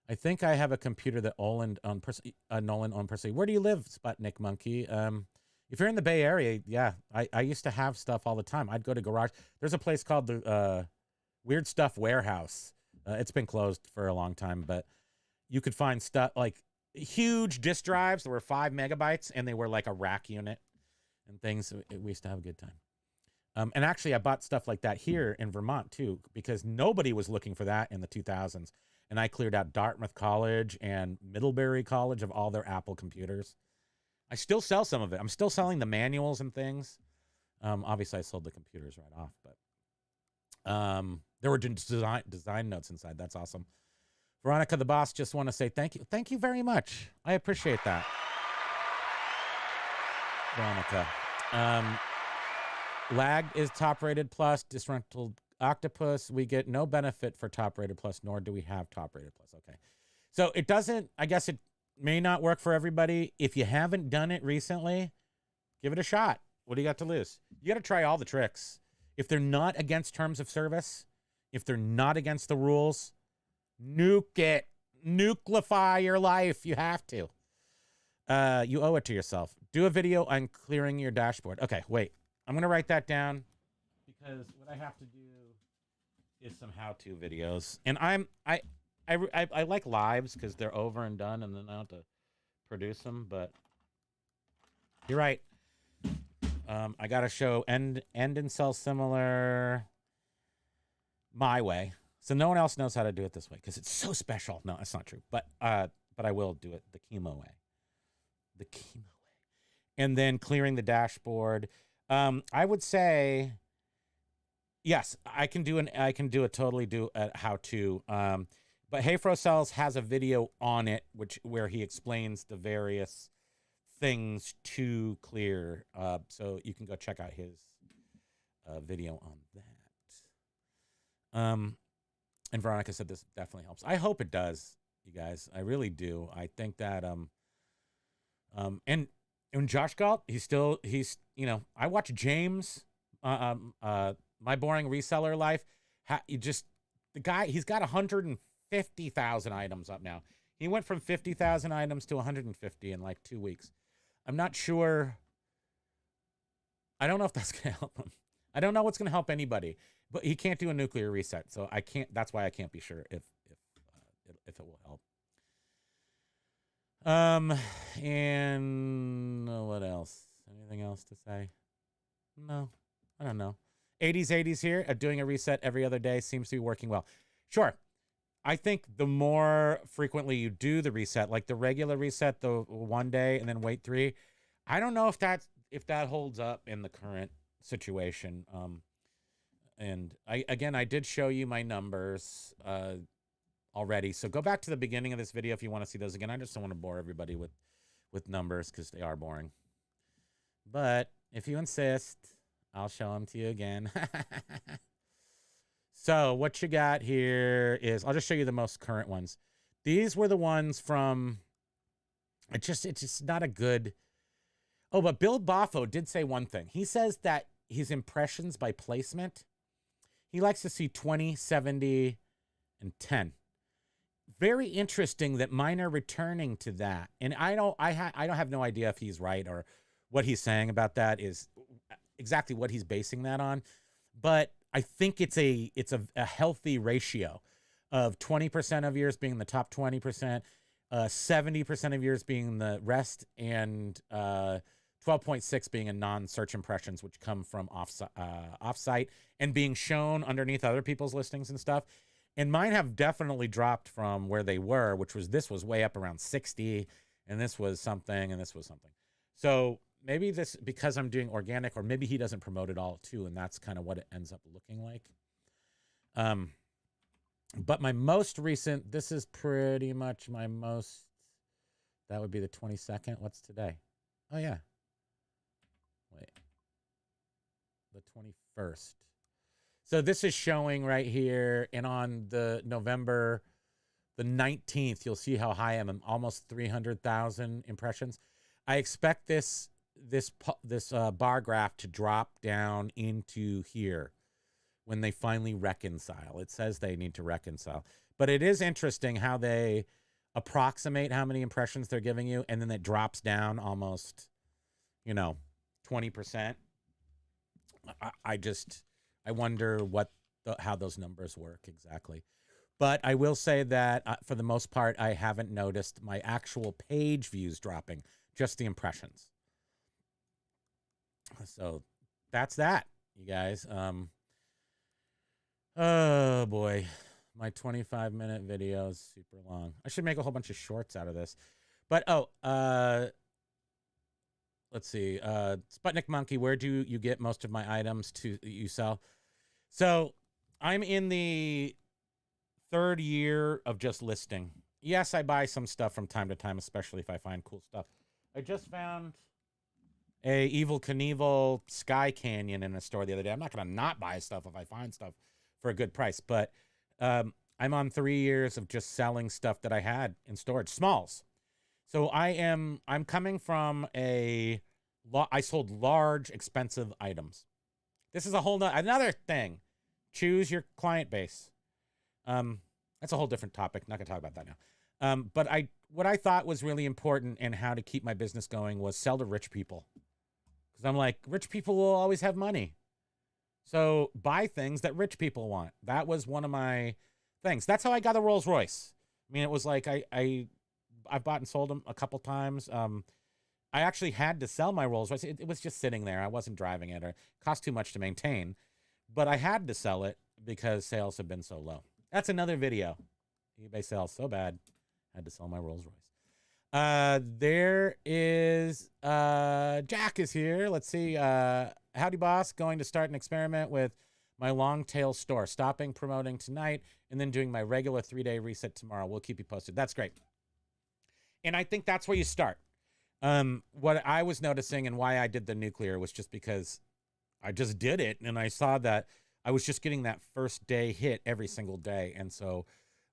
I think I have a computer that Nolan owned personally. Where do you live, Sputnik Monkey? If you're in the Bay Area, yeah, I used to have stuff all the time. I'd go to garage. There's a place called the Weird Stuff Warehouse. It's been closed for a long time, but you could find stuff like huge disk drives that were 5 megabytes, and they were like a rack unit and things. We used to have a good time. And actually, I bought stuff like that here in Vermont, too, because nobody was looking for that in the 2000s. And I cleared out Dartmouth College and Middlebury College of all their Apple computers. I still sell some of it. I'm still selling the manuals and things. Obviously, I sold the computers right off, but there were design notes inside. That's awesome. Veronica the Boss, just want to say thank you. Thank you very much. I appreciate that. Veronica. Lag is top rated plus. Disgruntled Octopus. We get no benefit for top rated plus, nor do we have top rated plus. Okay. So it doesn't, I guess it may not work for everybody. If you haven't done it recently, give it a shot. What do you got to lose? You got to try all the tricks. If they're not against terms of service, if they're not against the rules, nuke it. Nucleify your life. You have to. You owe it to yourself. Do a video on clearing your dashboard. Okay, wait. I'm going to write that down because what I have to do is some how-to videos. And I like lives because they're over and done, and then I don't have to produce them. But you're right. I got to show end and sell similar my way. So no one else knows how to do it this way because it's so special. No, that's not true. But I will do it the Kimo way. The Kimo way. And then clearing the dashboard. I would say, yes, I can do a how-to. But Hayfro Sells has a video on it, where he explains the various things to clear. So you can go check out his video on that. And Veronica said this definitely helps. I hope it does, you guys. I really do. I think that and Josh Galt, he's I watch James, My Boring Reseller Life. The guy, he's got 150,000 items up now. He went from 50,000 items to 150 in like 2 weeks. I'm not sure. I don't know if that's going to help him. I don't know what's going to help anybody, but he can't do a nuclear reset. So I can't, that's why I can't be sure if it will help. And what else? Anything else to say? No, I don't know. 80s here, doing a reset every other day seems to be working well. Sure. I think the more frequently you do the reset, like the regular reset, the 1 day and then wait 3, I don't know if that holds up in the current situation. And I did show you my numbers already. So go back to the beginning of this video if you want to see those again. I just don't want to bore everybody with numbers because they are boring. But if you insist, I'll show them to you again. So what you got here is, I'll just show you the most current ones. These were the ones from, it's just not a good. Oh, but Bill Boffo did say one thing. He says that his impressions by placement, he likes to see 20, 70, and 10. Very interesting that mine are returning to that. And I don't have no idea if he's right or what he's saying about that is exactly what he's basing that on. But I think it's a healthy ratio of 20% of yours being the top 20%, 70% of yours being the rest, and 12.6 being a non-search impressions, which come from off-site and being shown underneath other people's listings and stuff. And mine have definitely dropped from where they were, which was, this was way up around 60, and this was something, and this was something. So maybe this, because I'm doing organic, or maybe he doesn't promote it all too, and that's kind of what it ends up looking like. But my most recent, this is pretty much my most, that would be the 22nd. What's today? Oh, yeah. Wait. The 21st. So this is showing right here, and on the November the 19th, you'll see how high I am. I'm almost 300,000 impressions. I expect this bar graph to drop down into here when they finally reconcile. It says they need to reconcile. But it is interesting how they approximate how many impressions they're giving you, and then it drops down almost, 20%. I wonder how those numbers work exactly. But I will say that for the most part, I haven't noticed my actual page views dropping, just the impressions. So that's that, you guys. Oh boy, my 25-minute video is super long. I should make a whole bunch of shorts out of this. But let's see. Sputnik Monkey, where do you get most of my items you sell? So I'm in the 3rd year of just listing. Yes, I buy some stuff from time to time, especially if I find cool stuff. I just found a Evel Knievel Sky Canyon in a store the other day. I'm not going to not buy stuff if I find stuff for a good price, but I'm on 3 years of just selling stuff that I had in storage, smalls. So I'm coming from I sold large, expensive items. This is a whole another thing. Choose your client base. That's a whole different topic. Not gonna talk about that now. But what I thought was really important and how to keep my business going was sell to rich people. Because I'm like, rich people will always have money. So buy things that rich people want. That was one of my things. That's how I got a Rolls Royce. I mean, it was like I've bought and sold them a couple times. I actually had to sell my Rolls Royce. It was just sitting there. I wasn't driving it, or it cost too much to maintain. But I had to sell it because sales have been so low. That's another video. eBay sales so bad. I had to sell my Rolls Royce. There is Jack is here. Let's see. Howdy, boss. Going to start an experiment with my long tail store. Stopping promoting tonight and then doing my regular 3-day reset tomorrow. We'll keep you posted. That's great. And I think that's where you start. What I was noticing and why I did the nuclear was just because I just did it, and I saw that I was just getting that first day hit every single day. And so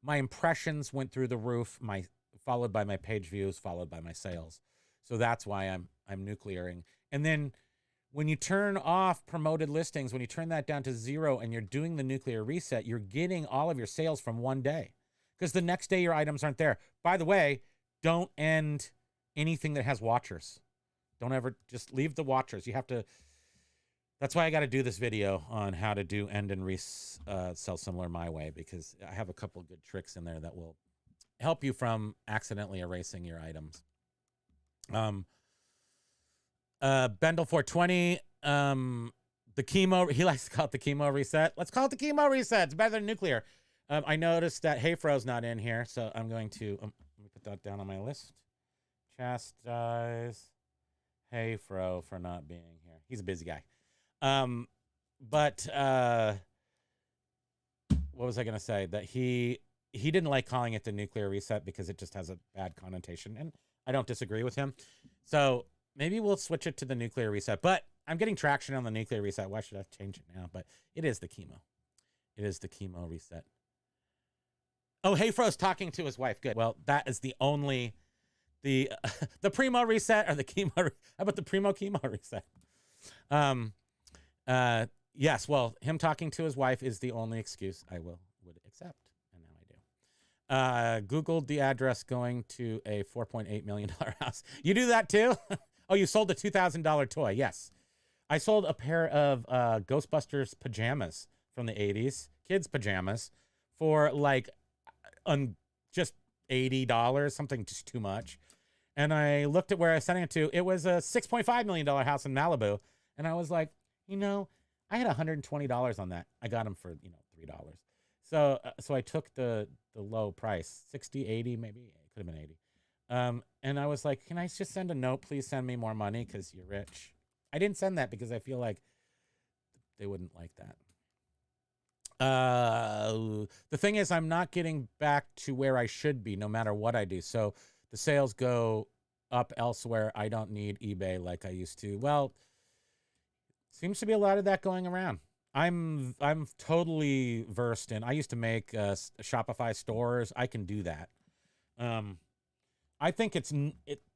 my impressions went through the roof, followed by my page views, followed by my sales. So that's why I'm nuclearing. And then when you turn off promoted listings, when you turn that down to 0 and you're doing the nuclear reset, you're getting all of your sales from one day, because the next day your items aren't there. By the way, don't end anything that has watchers. Don't ever, just leave the watchers. You have to. That's why I got to do this video on how to do end and sell similar my way, because I have a couple good tricks in there that will help you from accidentally erasing your items. Bendel 420, the Kimo, he likes to call it the Kimo reset. Let's call it the Kimo reset. It's better than nuclear. I noticed that Heyfro's not in here, so I'm going to let me put that down on my list. Chastise Heyfro for not being here. He's a busy guy. But what was I going to say? That he didn't like calling it the nuclear reset because it just has a bad connotation, and I don't disagree with him. So maybe we'll switch it to the nuclear reset. But I'm getting traction on the nuclear reset. Why should I change it now? But it is the Kimo. It is the Kimo reset. Oh, Hayfro's talking to his wife. Good. Well, that is the only, the Primo reset or the Kimo. How about the Primo Kimo reset? Yes. Well, him talking to his wife is the only excuse I would accept, and now I do. Googled the address going to a $4.8 million house. You do that too? Oh, you sold a $2,000 toy. Yes. I sold a pair of Ghostbusters pajamas from the 80s, kids pajamas, for like just $80, something just too much. And I looked at where I was sending it to. It was a $6.5 million house in Malibu. And I was like, you know, I had $120 on that. I got them for, you know, $3. So I took the low price, 60, 80, maybe. It could have been 80. And I was like, can I just send a note? Please send me more money because you're rich. I didn't send that because I feel like they wouldn't like that. The thing is, I'm not getting back to where I should be no matter what I do. So the sales go up elsewhere. I don't need eBay like I used to. Well, seems to be a lot of that going around. I'm totally versed in. I used to make Shopify stores. I can do that. I think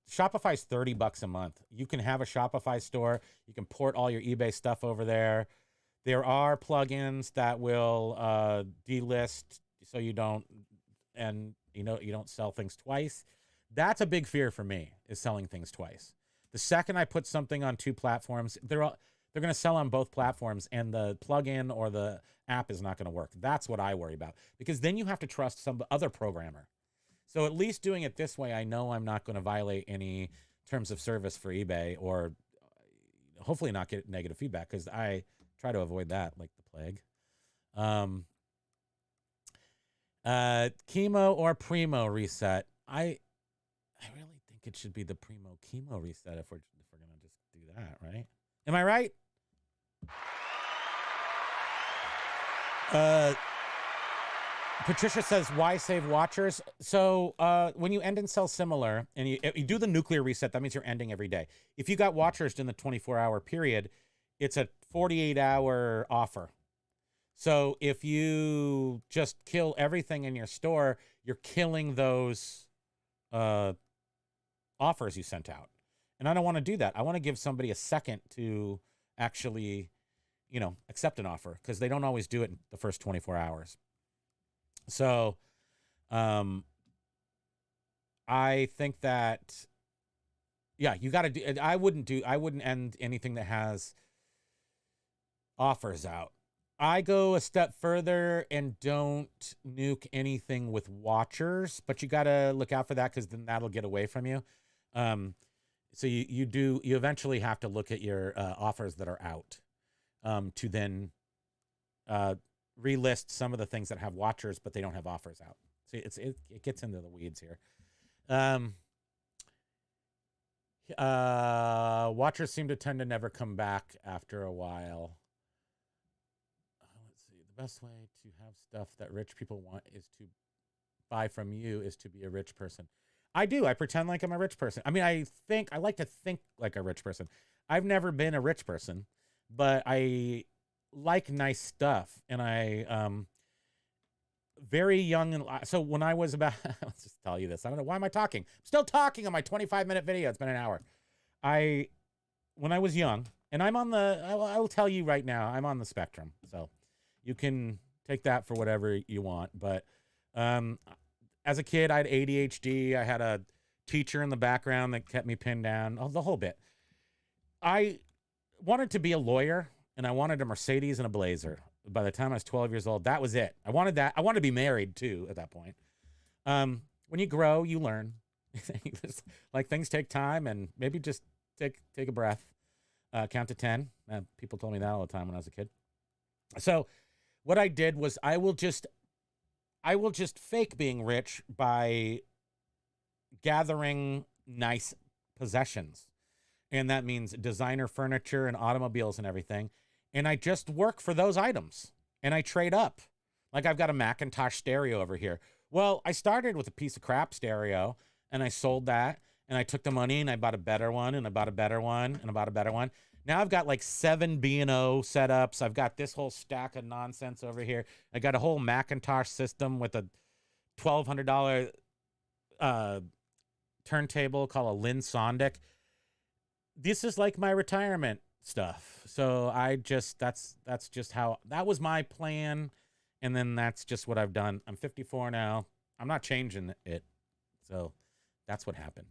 Shopify's $30 a month. You can have a Shopify store. You can port all your eBay stuff over there. There are plugins that will delist so you don't, and you don't sell things twice. That's a big fear for me, is selling things twice. The second I put something on two platforms, they're going to sell on both platforms, and the plugin or the app is not going to work. That's what I worry about, because then you have to trust some other programmer. So at least doing it this way, I know I'm not going to violate any terms of service for eBay, or hopefully not get negative feedback, because I try to avoid that like the plague. Kimo or Primo reset. I really think it should be the Primo Kimo reset if we're going to just do that, right? Am I right? Patricia says, why save watchers? So when you end and sell similar, and you do the nuclear reset, that means you're ending every day. If you got watchers in the 24-hour period, it's a 48-hour offer. So if you just kill everything in your store, you're killing those offers you sent out. And I don't want to do that. I want to give somebody a second to actually, accept an offer, because they don't always do it in the first 24 hours. So I think that, yeah, you got to do, I wouldn't end anything that has offers out. I go a step further and don't nuke anything with watchers, but you got to look out for that, because then that'll get away from you. So you eventually have to look at your offers that are out to then relist some of the things that have watchers, but they don't have offers out. So it gets into the weeds here. Watchers seem to tend to never come back after a while. Let's see. The best way to have stuff that rich people want is to buy from you is to be a rich person. I do. I pretend like I'm a rich person. I mean, I like to think like a rich person. I've never been a rich person, but I like nice stuff. And I, very young. And so when I was about, let's just tell you this. I don't know. Why am I talking? I'm still talking on my 25-minute video. It's been an hour. When I was young, and I will tell you right now, I'm on the spectrum. So you can take that for whatever you want. But, as a kid, I had ADHD. I had a teacher in the background that kept me pinned down, the whole bit. I wanted to be a lawyer, and I wanted a Mercedes and a Blazer. By the time I was 12 years old, that was it. I wanted that. I wanted to be married, too, at that point. When you grow, you learn. Like, things take time, and maybe just take a breath. Count to 10. People told me that all the time when I was a kid. So what I did was I will just fake being rich by gathering nice possessions. And that means designer furniture and automobiles and everything. And I just work for those items, and I trade up. Like, I've got a Macintosh stereo over here. Well, I started with a piece of crap stereo, and I sold that, and I took the money and I bought a better one, and I bought a better one, and I bought a better one. Now I've got like 7 B&O setups. I've got this whole stack of nonsense over here. I got a whole Macintosh system with a $1,200 turntable called a Lynn Sondic. This is like my retirement stuff. So that's just how, that was my plan. And then that's just what I've done. I'm 54 now. I'm not changing it. So that's what happened.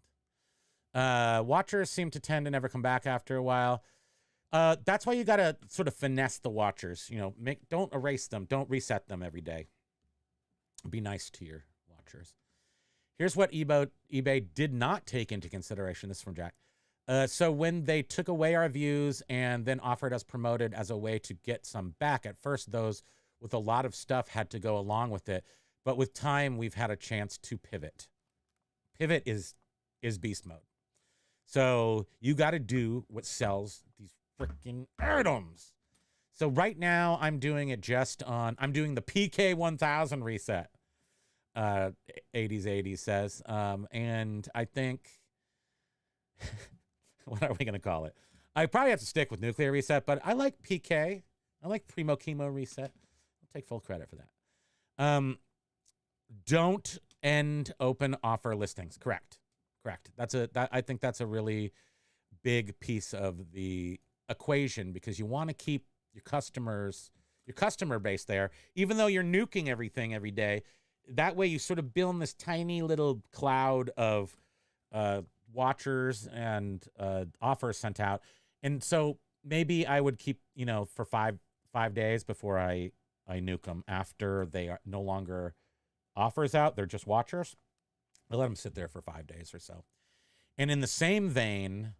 Watchers seem to tend to never come back after a while. That's why you got to sort of finesse the watchers. You know, don't erase them. Don't reset them every day. Be nice to your watchers. Here's what eBay did not take into consideration. This is from Jack. So when they took away our views and then offered us promoted as a way to get some back, at first those with a lot of stuff had to go along with it. But with time, we've had a chance to pivot. Pivot is beast mode. So you got to do what sells these freaking items. So right now I'm doing it I'm doing the PK 1000 reset. 80s says. And I think, what are we going to call it? I probably have to stick with nuclear reset, but I like PK. I like Primo Kimo reset. I'll take full credit for that. Don't end open offer listings. Correct. I think that's a really big piece of the equation, because you want to keep your customer base there, even though you're nuking everything every day. That way you sort of build this tiny little cloud of watchers and offers sent out. And so maybe I would keep, for five days before I nuke them. After they are no longer offers out, they're just watchers. I let them sit there for 5 days or so. And in the same vein,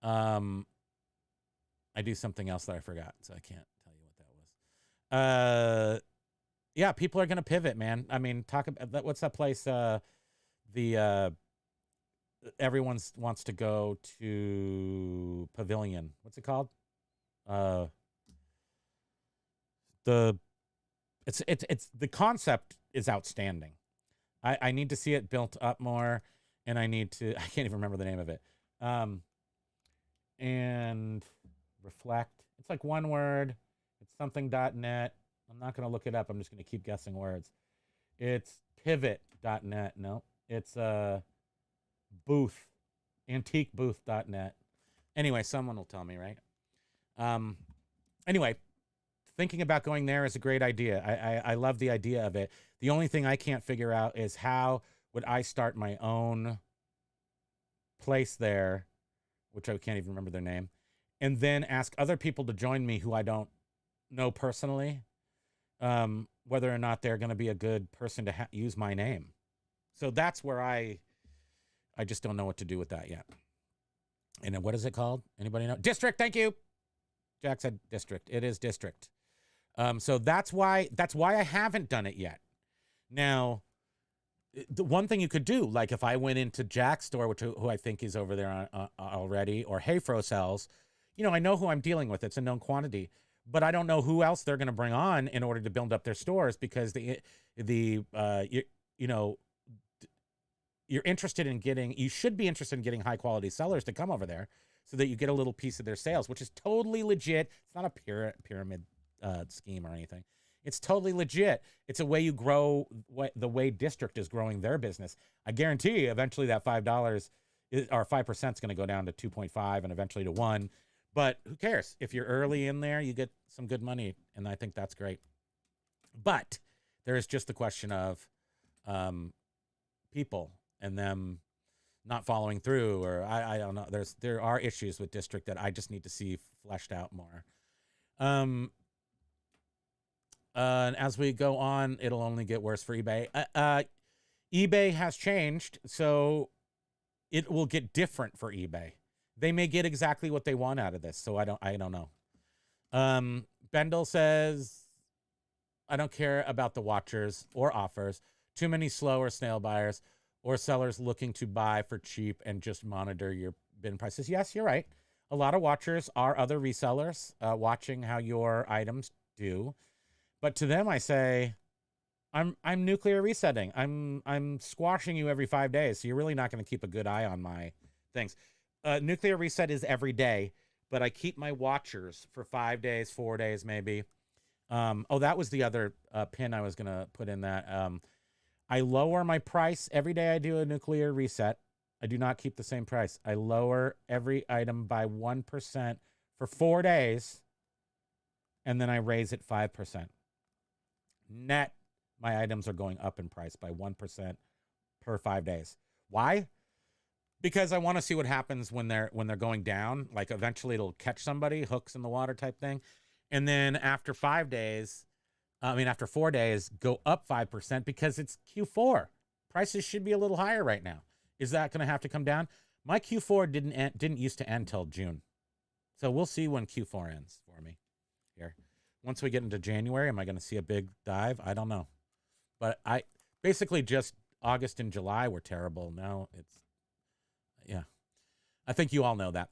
I do something else that I forgot, so I can't tell you what that was. Yeah, people are going to pivot, man. I mean, talk about what's that place? Everyone wants to go to Pavilion. What's it called? The concept is outstanding. I need to see it built up more, and I can't even remember the name of it. And reflect. It's like one word. It's something.net. I'm not going to look it up. I'm just going to keep guessing words. It's pivot.net. No, it's booth, antiquebooth.net. Anyway, someone will tell me, right? Anyway, thinking about going there is a great idea. I love the idea of it. The only thing I can't figure out is how would I start my own place there, which I can't even remember their name, and then ask other people to join me who I don't know personally, whether or not they're going to be a good person to use my name. So that's where I just don't know what to do with that yet. And then what is it called? Anybody know? District. Thank you. Jack said district. It is district. So that's why I haven't done it yet. Now, the one thing you could do, like if I went into Jack's store, who I think is over there already, or Hayfro sells, I know who I'm dealing with. It's a known quantity, but I don't know who else they're going to bring on in order to build up their stores, because you should be interested in getting high quality sellers to come over there so that you get a little piece of their sales, which is totally legit. It's not a pyramid scheme or anything. It's totally legit. It's a way you grow the way District is growing their business. I guarantee you eventually that $5 or 5% is going to go down to 2.5 and eventually to 1. But who cares? If you're early in there, you get some good money, and I think that's great. But there is just the question of people and them not following through, or I don't know. There are issues with District that I just need to see fleshed out more. And as we go on, it'll only get worse for eBay. eBay has changed, so it will get different for eBay. They may get exactly what they want out of this, so I don't know. Bendel says, I don't care about the watchers or offers. Too many slow or snail buyers or sellers looking to buy for cheap and just monitor your bin prices. Yes, you're right. A lot of watchers are other resellers watching how your items do. But to them, I say, I'm nuclear resetting. I'm squashing you every 5 days, so you're really not going to keep a good eye on my things. Nuclear reset is every day. but I keep my watchers for 5 days, 4 days maybe. Oh, that was the other pin I was going to put in that. I lower my price every day I do a nuclear reset. I do not keep the same price. I lower every item by 1% for 4 days, and then I raise it 5%. Net, my items are going up in price by 1% per 5 days. Why? Because I want to see what happens when they're going down. Like eventually it'll catch somebody, hooks in the water type thing. And then after 5 days, after 4 days, go up 5% because it's Q4. Prices should be a little higher right now. Is that going to have to come down? My Q4 didn't used to end till June. So we'll see when Q4 ends for me here. Once we get into January, am I going to see a big dive? I don't know. But I basically just August and July were terrible. Now it's, yeah. I think you all know that.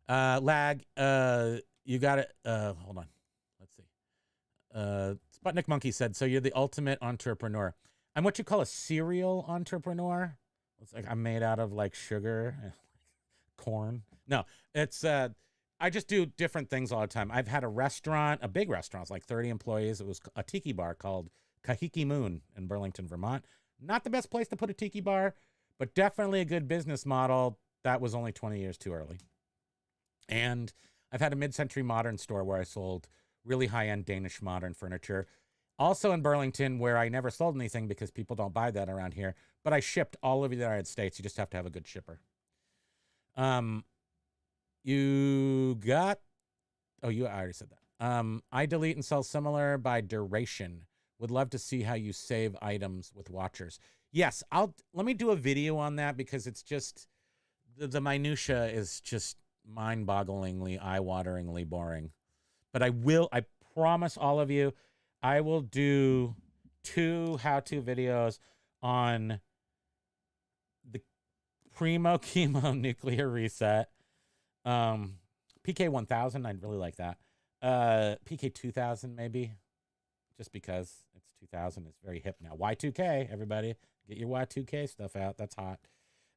Lag, you got it. Hold on. Let's see. Sputnik Monkey said, so you're the ultimate entrepreneur. I'm what you call a serial entrepreneur. It's like I'm made out of like sugar, corn. No, it's I just do different things all the time. I've had a restaurant, a big restaurant, it's like 30 employees. It was a tiki bar called Kahiki Moon in Burlington, Vermont. Not the best place to put a tiki bar, but definitely a good business model. That was only 20 years too early. And I've had a mid-century modern store where I sold really high-end Danish modern furniture. Also in Burlington, where I never sold anything because people don't buy that around here, but I shipped all over the United States. You just have to have a good shipper. You already said that. I delete and sell similar by duration. Would love to see how you save items with watchers. Yes, let me do a video on that because it's just, the minutia is just mind-bogglingly, eye-wateringly boring. But I promise all of you, I will do 2 how-to videos on the Primo Kimo nuclear reset. PK 1000, I'd really like that. PK 2000 maybe, just because it's 2000. It's very hip now. Y2K, everybody, get your Y2K stuff out. That's hot.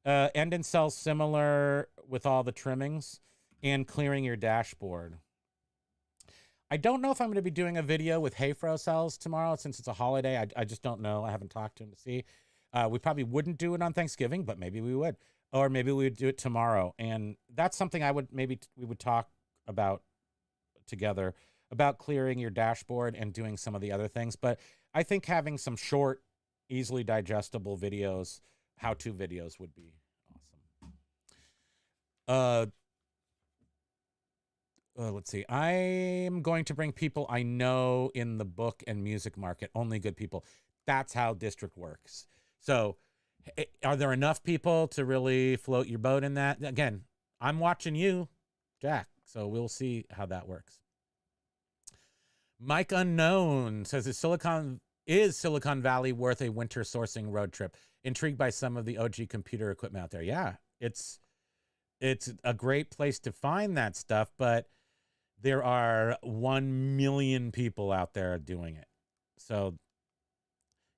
End and sell similar with all the trimmings and clearing your dashboard. I don't know if I'm going to be doing a video with Hayfro cells tomorrow since it's a holiday. I just don't know. I haven't talked to him to see. We probably wouldn't do it on Thanksgiving, but maybe we would. Or maybe we would do it tomorrow. And that's something we would talk about together, about clearing your dashboard and doing some of the other things. But I think having some short, easily digestible videos, how-to videos would be awesome. Let's see. I'm going to bring people I know in the book and music market, only good people. That's how District works. So are there enough people to really float your boat in that? Again, I'm watching you, Jack. So we'll see how that works. Mike Unknown says, is Silicon Valley worth a winter sourcing road trip? Intrigued by some of the OG computer equipment out there. Yeah, it's a great place to find that stuff, but there are 1 million people out there doing it. So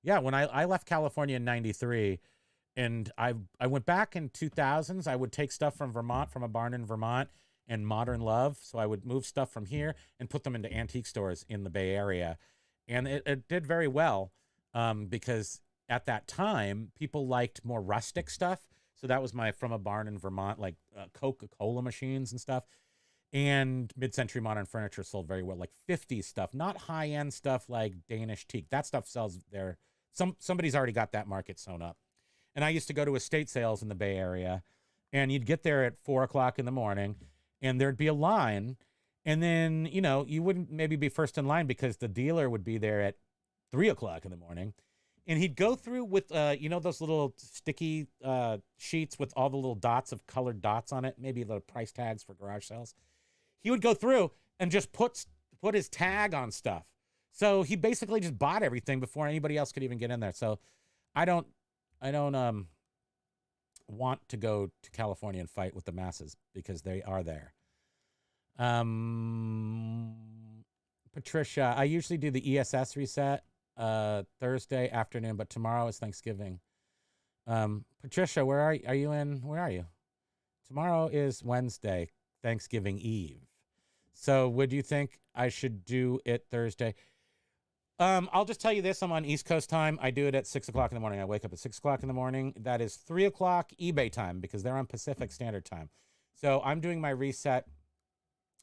yeah, when I left California in 93 and I went back in 2000s, I would take stuff from Vermont, from a barn in Vermont, and Modern Love. So I would move stuff from here and put them into antique stores in the Bay Area. And it did very well because at that time, people liked more rustic stuff. So that was my from a barn in Vermont, like Coca-Cola machines and stuff. And mid-century modern furniture sold very well, like 50s stuff, not high-end stuff like Danish teak. That stuff sells there. Somebody's already got that market sewn up. And I used to go to estate sales in the Bay Area, and you'd get there at 4 o'clock in the morning, and there'd be a line. And then, you wouldn't maybe be first in line because the dealer would be there at 3 o'clock in the morning. And he'd go through with, those little sticky sheets with all the little dots of colored dots on it, maybe the price tags for garage sales. He would go through and just put his tag on stuff. So he basically just bought everything before anybody else could even get in there. So I don't want to go to California and fight with the masses because they are there. Patricia, I usually do the ESS reset Thursday afternoon, but tomorrow is Thanksgiving. Patricia, where are you in? Where are you? Tomorrow is Wednesday. Thanksgiving Eve. So would you think I should do it Thursday? I'll just tell you this. I'm on East Coast time. I do it at 6 o'clock in the morning. I wake up at 6 o'clock in the morning. That is 3 o'clock eBay time because they're on Pacific Standard Time. So I'm doing my reset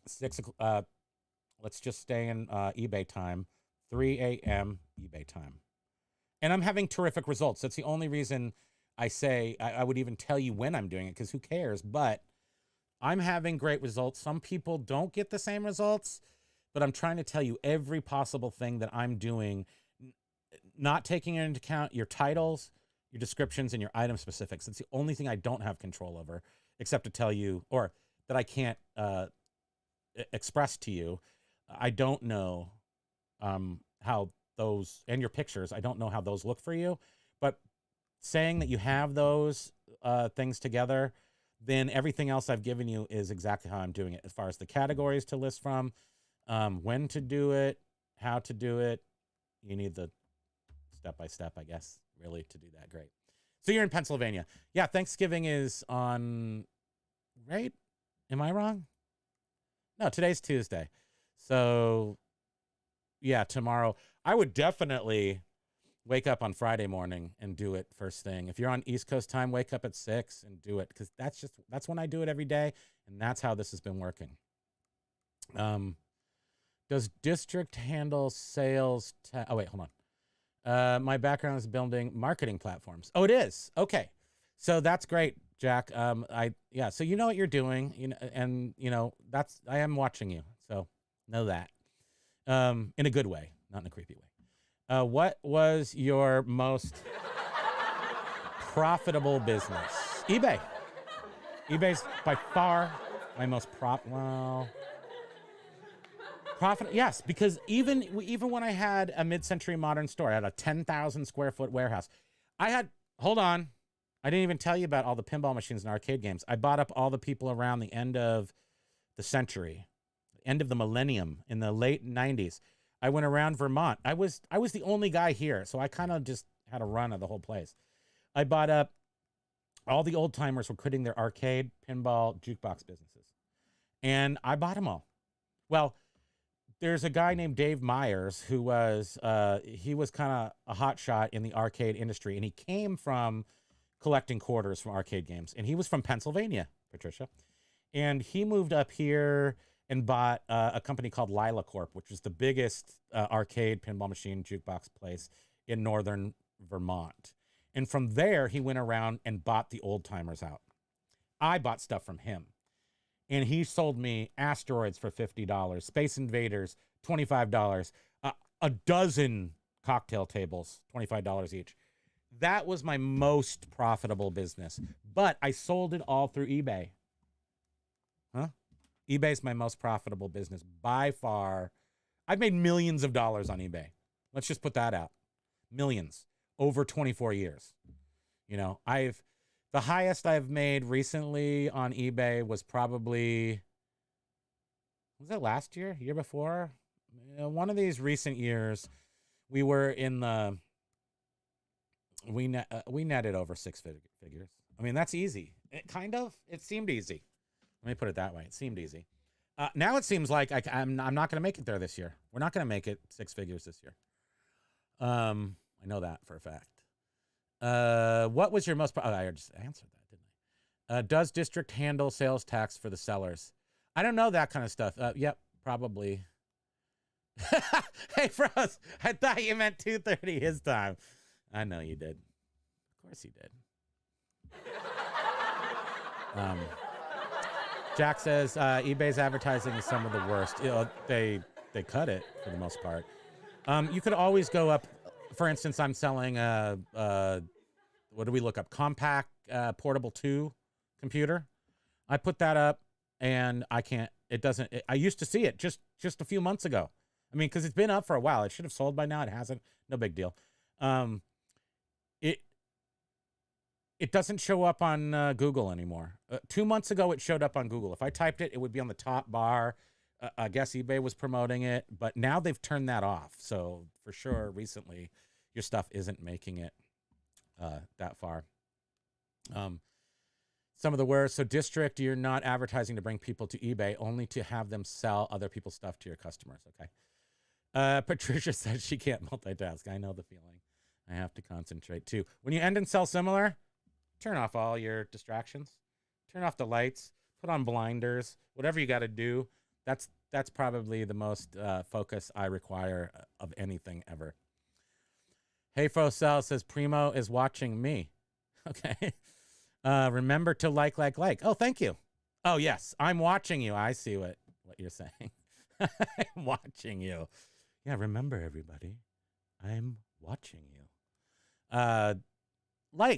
6 o'clock. Let's just stay in eBay time, 3 a.m. eBay time. And I'm having terrific results. That's the only reason I say I would even tell you when I'm doing it because who cares? But I'm having great results. Some people don't get the same results. But I'm trying to tell you every possible thing that I'm doing, not taking into account your titles, your descriptions, and your item specifics. It's the only thing I don't have control over, except to tell you, or that I can't express to you. I don't know how those, and your pictures, I don't know how those look for you. But saying that you have those things together, then everything else I've given you is exactly how I'm doing it, as far as the categories to list from, when to do it, how to do it. You need the step-by-step, I guess, really, to do that. Great. So you're in Pennsylvania. Yeah, Thanksgiving is on, right? Am I wrong? No, today's Tuesday. So, yeah, tomorrow. I would definitely wake up on Friday morning and do it first thing. If you're on East Coast time, wake up at 6 and do it, because that's when I do it every day, and that's how this has been working. Does district handle sales? Oh, wait, hold on. My background is building marketing platforms. Oh, it is. Okay. So that's great, Jack. Yeah, so you know what you're doing, and I am watching you. So know that. In a good way, not in a creepy way. What was your most profitable business? eBay. eBay's by far my most profit. Yes, because even when I had a mid-century modern store, I had a 10,000 square foot warehouse. Hold on, I didn't even tell you about all the pinball machines and arcade games. I bought up all the people around the end of the century, end of the millennium, in the late 90s. I went around Vermont. I was the only guy here, so I kind of just had a run of the whole place. I bought up all the old timers were quitting their arcade, pinball, jukebox businesses, and I bought them all. Well, there's a guy named Dave Myers who was kind of a hot shot in the arcade industry, and he came from collecting quarters from arcade games, and he was from Pennsylvania, Patricia, and he moved up here and bought a company called Lila Corp, which is the biggest arcade pinball machine jukebox place in northern Vermont. And from there, he went around and bought the old timers out. I bought stuff from him. And he sold me Asteroids for $50, Space Invaders, $25, a dozen cocktail tables, $25 each. That was my most profitable business. But I sold it all through eBay. Huh? eBay's my most profitable business by far. I've made millions of dollars on eBay. Let's just put that out. Millions over 24 years. The highest I've made recently on eBay was probably, was it last year? Year before? One of these recent years, we were in the, we netted over six figures. I mean, that's easy. It seemed easy. Let me put it that way. It seemed easy. Now it seems like I'm not going to make it there this year. We're not going to make it six figures this year. I know that for a fact. What was your most... I just answered that, didn't I? Does district handle sales tax for the sellers? I don't know that kind of stuff. Yep, probably. Hey, Frost, I thought you meant 2:30 his time. I know you did. Of course you did. Jack says eBay's advertising is some of the worst. They cut it for the most part. You could always go up. For instance, I'm selling what do we look up? Compact Portable 2 computer. I put that up, and I can't. It doesn't. I used to see it just a few months ago. I mean, because it's been up for a while. It should have sold by now. It hasn't. No big deal. It doesn't show up on Google anymore. 2 months ago, it showed up on Google. If I typed it, it would be on the top bar. I guess eBay was promoting it, but now they've turned that off. So for sure, recently, your stuff isn't making it that far. Some of the words. So district, you're not advertising to bring people to eBay, only to have them sell other people's stuff to your customers. Okay. Patricia says she can't multitask. I know the feeling. I have to concentrate too. When you end and sell similar, turn off all your distractions. Turn off the lights. Put on blinders. Whatever you got to do. That's probably the most focus I require of anything ever. Hey, Frosell says Primo is watching me. Okay. Remember to like. Oh, thank you. Oh, yes. I'm watching you. I see what you're saying. I'm watching you. Yeah, remember, everybody. I'm watching you.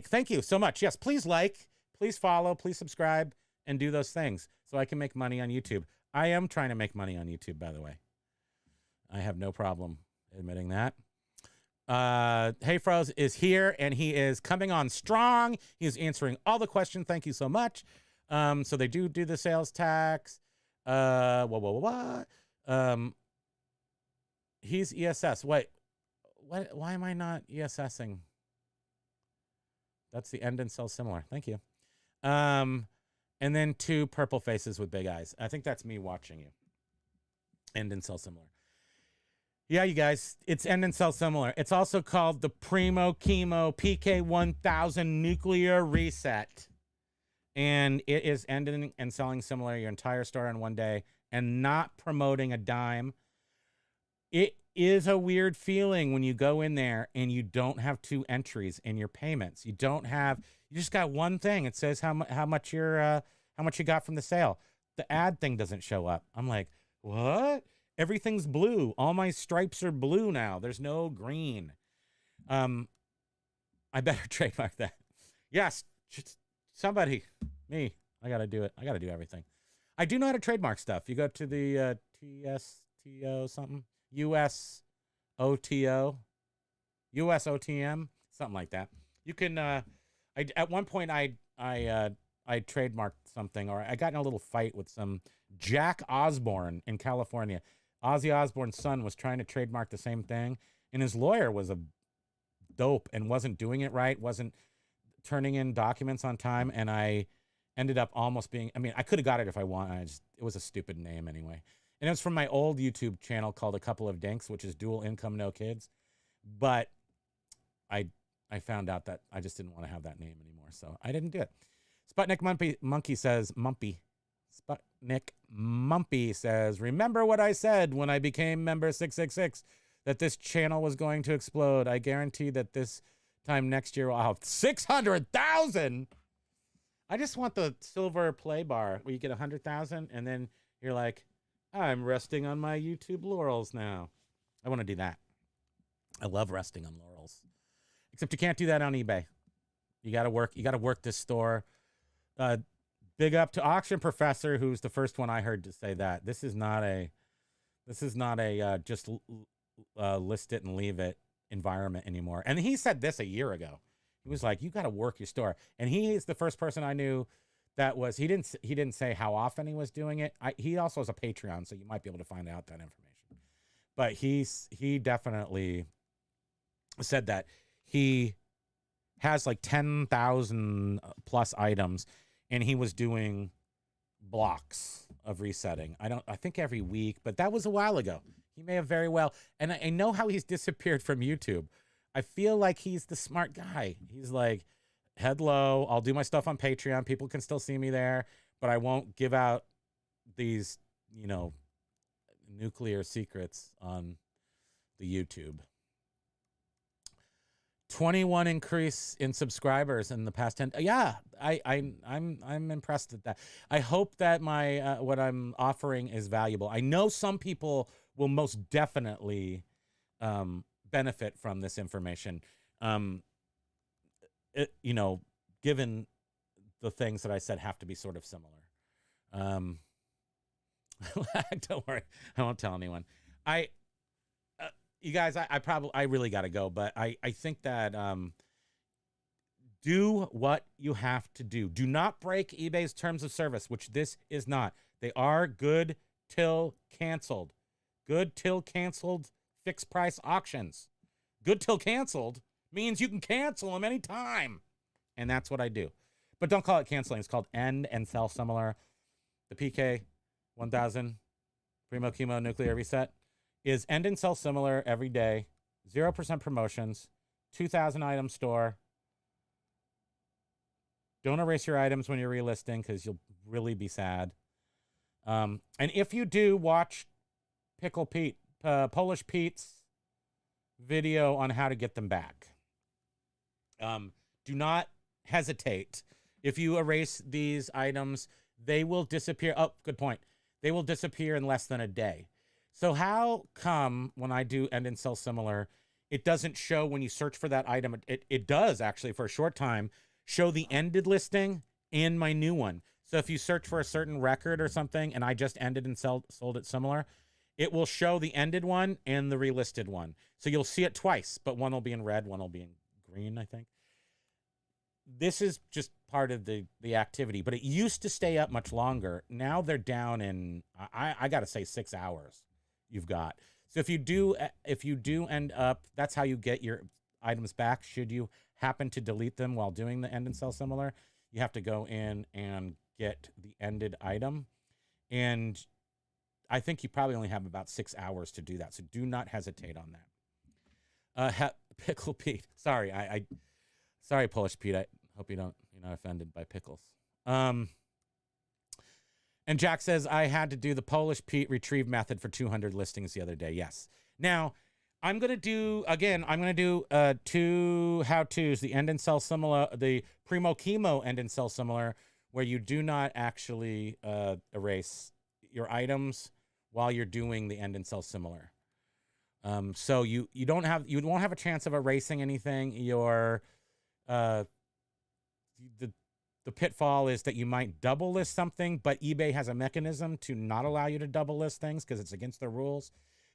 Thank you so much. Yes, please like, please follow, please subscribe, and do those things so I can make money on YouTube. I am trying to make money on YouTube, by the way. I have no problem admitting that. Hey Froze is here, and he is coming on strong. He is answering all the questions. Thank you so much. So they do the sales tax. He's ESS. Wait, why am I not ESSing? That's the end and sell similar. Thank you. And then 2 purple faces with big eyes. I think that's me watching you. End and sell similar. Yeah, you guys, it's end and sell similar. It's also called the Primo Kimo PK1000 Nuclear Reset. And it is ending and selling similar your entire store in one day and not promoting a dime. It is a weird feeling when you go in there and you don't have 2 entries in your payments. You just got one thing. It says how much you got from the sale. The ad thing doesn't show up. I'm like, what? Everything's blue. All my stripes are blue now. There's no green. I better trademark that. Yes, somebody, me. I got to do it. I got to do everything. I do know how to trademark stuff. You go to the TSTO something, USOTO, USOTM, something like that. You can. At one point I trademarked something, or I got in a little fight with some Jack Osborne in California. Ozzy Osbourne's son was trying to trademark the same thing, and his lawyer was a dope and wasn't doing it right, wasn't turning in documents on time, and I ended up almost being, I mean, I could have got it if I wanted. It was a stupid name anyway. And it was from my old YouTube channel called A Couple of Dinks, which is dual income, no kids. But I found out that I just didn't want to have that name anymore, so I didn't do it. Sputnik Monkey says, Sputnik Mumpy says, remember what I said when I became member 666, that this channel was going to explode. I guarantee that this time next year I'll have 600,000. I just want the silver play bar where you get 100,000 and then you're like, I'm resting on my YouTube laurels now. I want to do that. I love resting on laurels. Except you can't do that on eBay. You got to work this store. Big up to Auction Professor, who's the first one I heard to say that. This is not a just list it and leave it environment anymore. And he said this a year ago. He was like, you got to work your store. And he is the first person I knew that was, he didn't say how often he was doing it. He also has a Patreon, so you might be able to find out that information. But he definitely said that he has like 10,000 plus items, and he was doing blocks of resetting. I think every week, but that was a while ago. He may have very well, and I know how he's disappeared from YouTube. I feel like he's the smart guy. He's like, head low, I'll do my stuff on Patreon. People can still see me there, but I won't give out these, nuclear secrets on the YouTube. 21 increase in subscribers in the past 10. Yeah, I'm impressed at that. I hope that my what I'm offering is valuable. I know some people will most definitely benefit from this information. Given the things that I said have to be sort of similar. Don't worry, I won't tell anyone. You guys, I really got to go, but I think that do what you have to do. Do not break eBay's terms of service, which this is not. They are good till canceled. Good till canceled fixed price auctions. Good till canceled means you can cancel them anytime. And that's what I do. but don't call it canceling. It's called end and sell similar. The PK 1000 Primo Kimo nuclear reset is end and sell similar every day. 0% promotions. 2,000 item store. Don't erase your items when you're relisting because you'll really be sad. And if you do, watch Pickle Pete, Polish Pete's video on how to get them back. Do not hesitate. If you erase these items, they will disappear. Oh, good point. They will disappear in less than a day. So how come when I do end and sell similar, it doesn't show when you search for that item? It does actually for a short time show the ended listing and my new one. So if you search for a certain record or something and I just ended and sold it similar, it will show the ended one and the relisted one. So you'll see it twice, but one will be in red, one will be in green, I think. This is just part of the activity, but it used to stay up much longer. Now they're down in, I got to say 6 hours you've got. So if you do end up, that's how you get your items back. Should you happen to delete them while doing the end and sell similar, you have to go in and get the ended item. And I think you probably only have about 6 hours to do that. So do not hesitate on that. Pickle Pete. Sorry, sorry, Polish Pete. I hope you're not offended by pickles. And Jack says, I had to do the Polish Pete retrieve method for 200 listings the other day. Yes. Now, I'm going to do 2 how-tos, the end and sell similar, the Primo Kimo end and sell similar, where you do not actually erase your items while you're doing the end and sell similar. So you won't have a chance of erasing anything. Your the pitfall is that you might double list something, but eBay has a mechanism to not allow you to double list things because it's against their rules.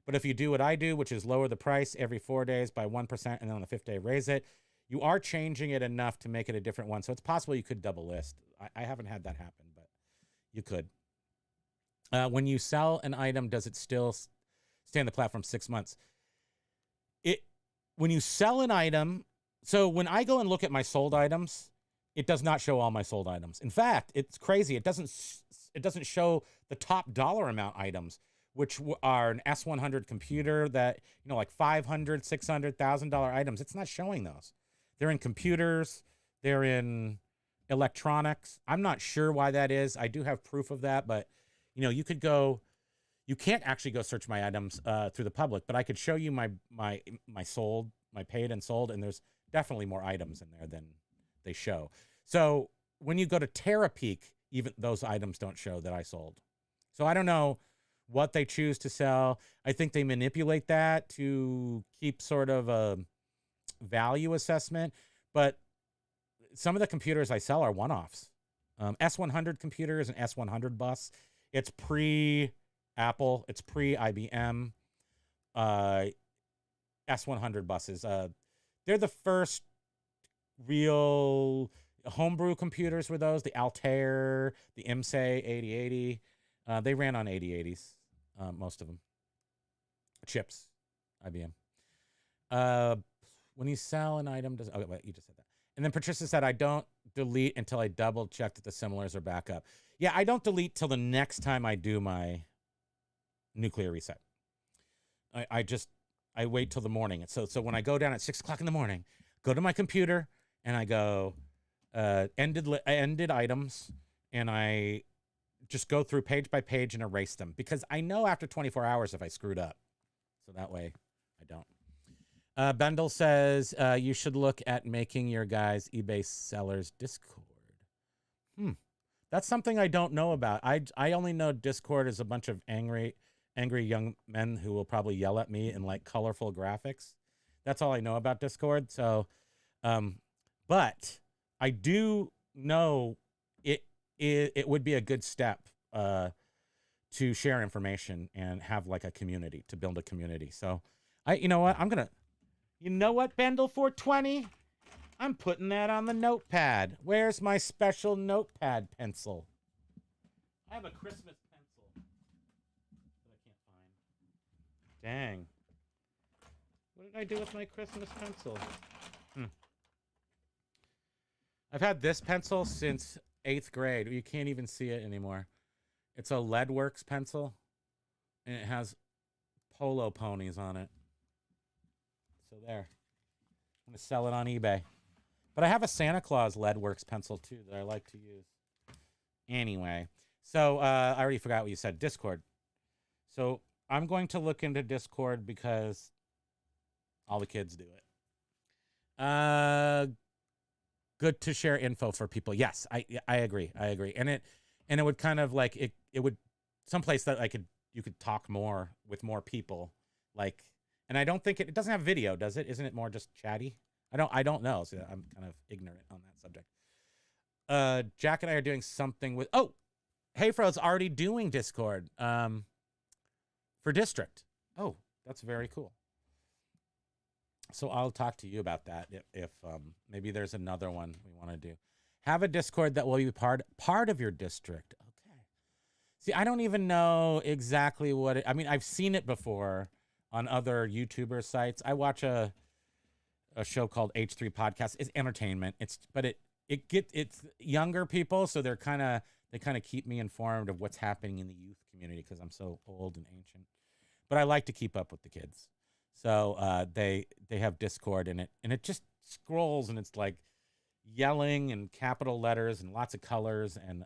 But if you do what I do, which is lower the price every 4 days by 1%, and then on the 5th day raise it, you are changing it enough to make it a different one. So it's possible you could double list. I haven't had that happen, but you could. When you sell an item, does it still stay on the platform 6 months? When you sell an item, so when I go and look at my sold items, it does not show all my sold items. In fact, it's crazy. It doesn't show the top dollar amount items, which are an S100 computer that, like $500, $600, $1,000 items. It's not showing those. They're in computers. They're in electronics. I'm not sure why that is. I do have proof of that, but you can't actually go search my items through the public, but I could show you my sold, my paid and sold, and there's definitely more items in there than they show. So when you go to TerraPeak, even those items don't show that I sold. So I don't know what they choose to sell. I think they manipulate that to keep sort of a value assessment, but some of the computers I sell are one-offs. S100 computers and S100 bus. It's pre-Apple. It's pre-IBM. S100 buses. They're the first real homebrew computers were those. The Altair, the IMSA 8080. They ran on 8080s, most of them. Chips, IBM. When you sell an item, wait, you just said that. And then Patricia said, I don't delete until I double check that the similars are back up. Yeah, I don't delete till the next time I do my nuclear reset. I wait till the morning. So when I go down at 6 o'clock in the morning, go to my computer and I go ended items, and I just go through page by page and erase them because I know after 24 hours if I screwed up. So that way I don't. Bendel says you should look at making your guys' eBay sellers Discord. That's something I don't know about. I only know Discord is a bunch of angry young men who will probably yell at me in like colorful graphics. That's all I know about Discord. So, but I do know it would be a good step to share information and have like a community, to build a community. So you know what, Bendel 420? I'm putting that on the notepad. Where's my special notepad pencil? I have a Christmas pencil that I can't find. Dang. What did I do with my Christmas pencil? I've had this pencil since 8th grade. You can't even see it anymore. It's a Leadworks pencil, and it has polo ponies on it. So there. I'm going to sell it on eBay. But I have a Santa Claus Leadworks pencil, too, that I like to use. Anyway. So I already forgot what you said. Discord. So I'm going to look into Discord because all the kids do it. Good to share info for people. Yes, I agree. I agree. And it would kind of like it would someplace that you could talk more with more people. Like, and I don't think it doesn't have video, does it? Isn't it more just chatty? I don't know. So I'm kind of ignorant on that subject. Jack and I are doing something with Hayfro's already doing Discord for District. Oh, that's very cool. So I'll talk to you about that if maybe there's another one we want to do. Have a Discord that will be part of your district. Okay. See, I don't even know exactly what it, I mean, I've seen it before on other YouTuber sites. I watch a show called H3 Podcast. It's entertainment. It's younger people, so they kind of keep me informed of what's happening in the youth community because I'm so old and ancient. But I like to keep up with the kids. So they have Discord in it, and it just scrolls, and it's like yelling and capital letters and lots of colors and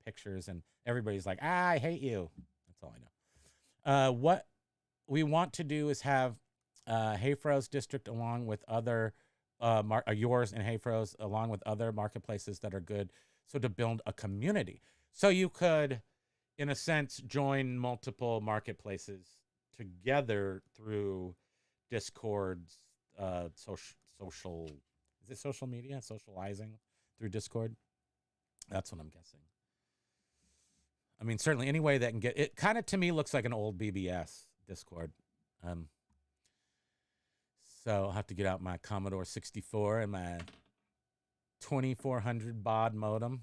pictures, and everybody's like, I hate you. That's all I know. What we want to do is have Hayfro's District along with other yours and Hayfro's along with other marketplaces that are good. So to build a community, so you could, in a sense, join multiple marketplaces together through Discord's social. Is it social media? Socializing through Discord. That's what I'm guessing. I mean, certainly any way that can get it. Kind of to me looks like an old BBS Discord. So I'll have to get out my Commodore 64 and my 2400 baud modem.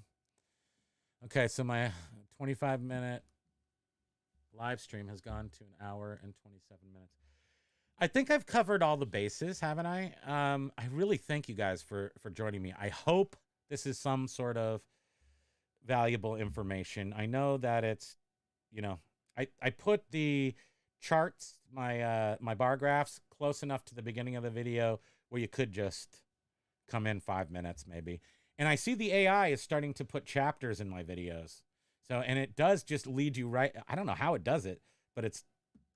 Okay, so my 25-minute live stream has gone to 1 hour and 27 minutes. I think I've covered all the bases, haven't I? I really thank you guys for joining me. I hope this is some sort of valuable information. I know that it's, I put the charts, my bar graphs, close enough to the beginning of the video where you could just come in 5 minutes maybe. And I see the AI is starting to put chapters in my videos. So, and it does just lead you right. I don't know how it does it, but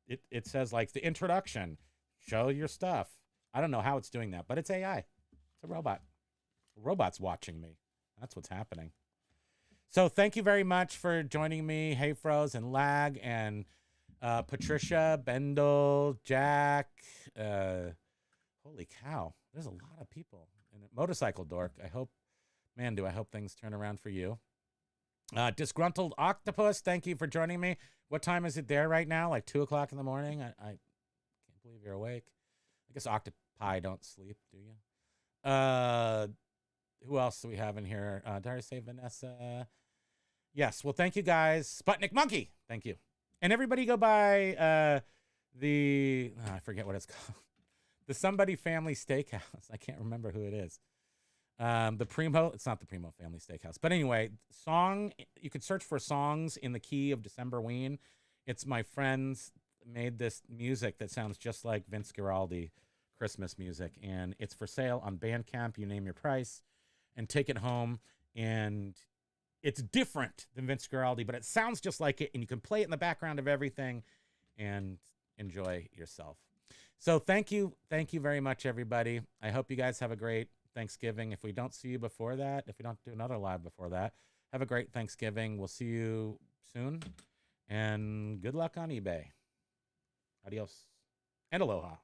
it says like the introduction, show your stuff. I don't know how it's doing that, but it's AI. It's a robot. The robot's watching me. That's what's happening. So thank you very much for joining me, Hayfro's and Lag and Patricia, Bendel, Jack. Holy cow. There's a lot of people. And Motorcycle Dork. I hope things turn around for you. Disgruntled Octopus, thank you for joining me. What time is it there right now? Like 2 o'clock in the morning? I can't believe you're awake. I guess octopi don't sleep, do you? Who else do we have in here? Did I say Vanessa? Yes. Well, thank you guys. Sputnik Monkey, thank you. And everybody go by I forget what it's called. The Somebody Family Steakhouse. I can't remember who it is. The Primo, it's not the Primo Family Steakhouse. But anyway, you could search for songs in the key of December Ween. It's my friends made this music that sounds just like Vince Guaraldi Christmas music. And it's for sale on Bandcamp. You name your price and take it home. And it's different than Vince Guaraldi, but it sounds just like it. And you can play it in the background of everything and enjoy yourself. So thank you. Thank you very much, everybody. I hope you guys have a great Thanksgiving. If we don't see you before that, if we don't do another live before that, have a great Thanksgiving. We'll see you soon. And good luck on eBay. Adios and aloha.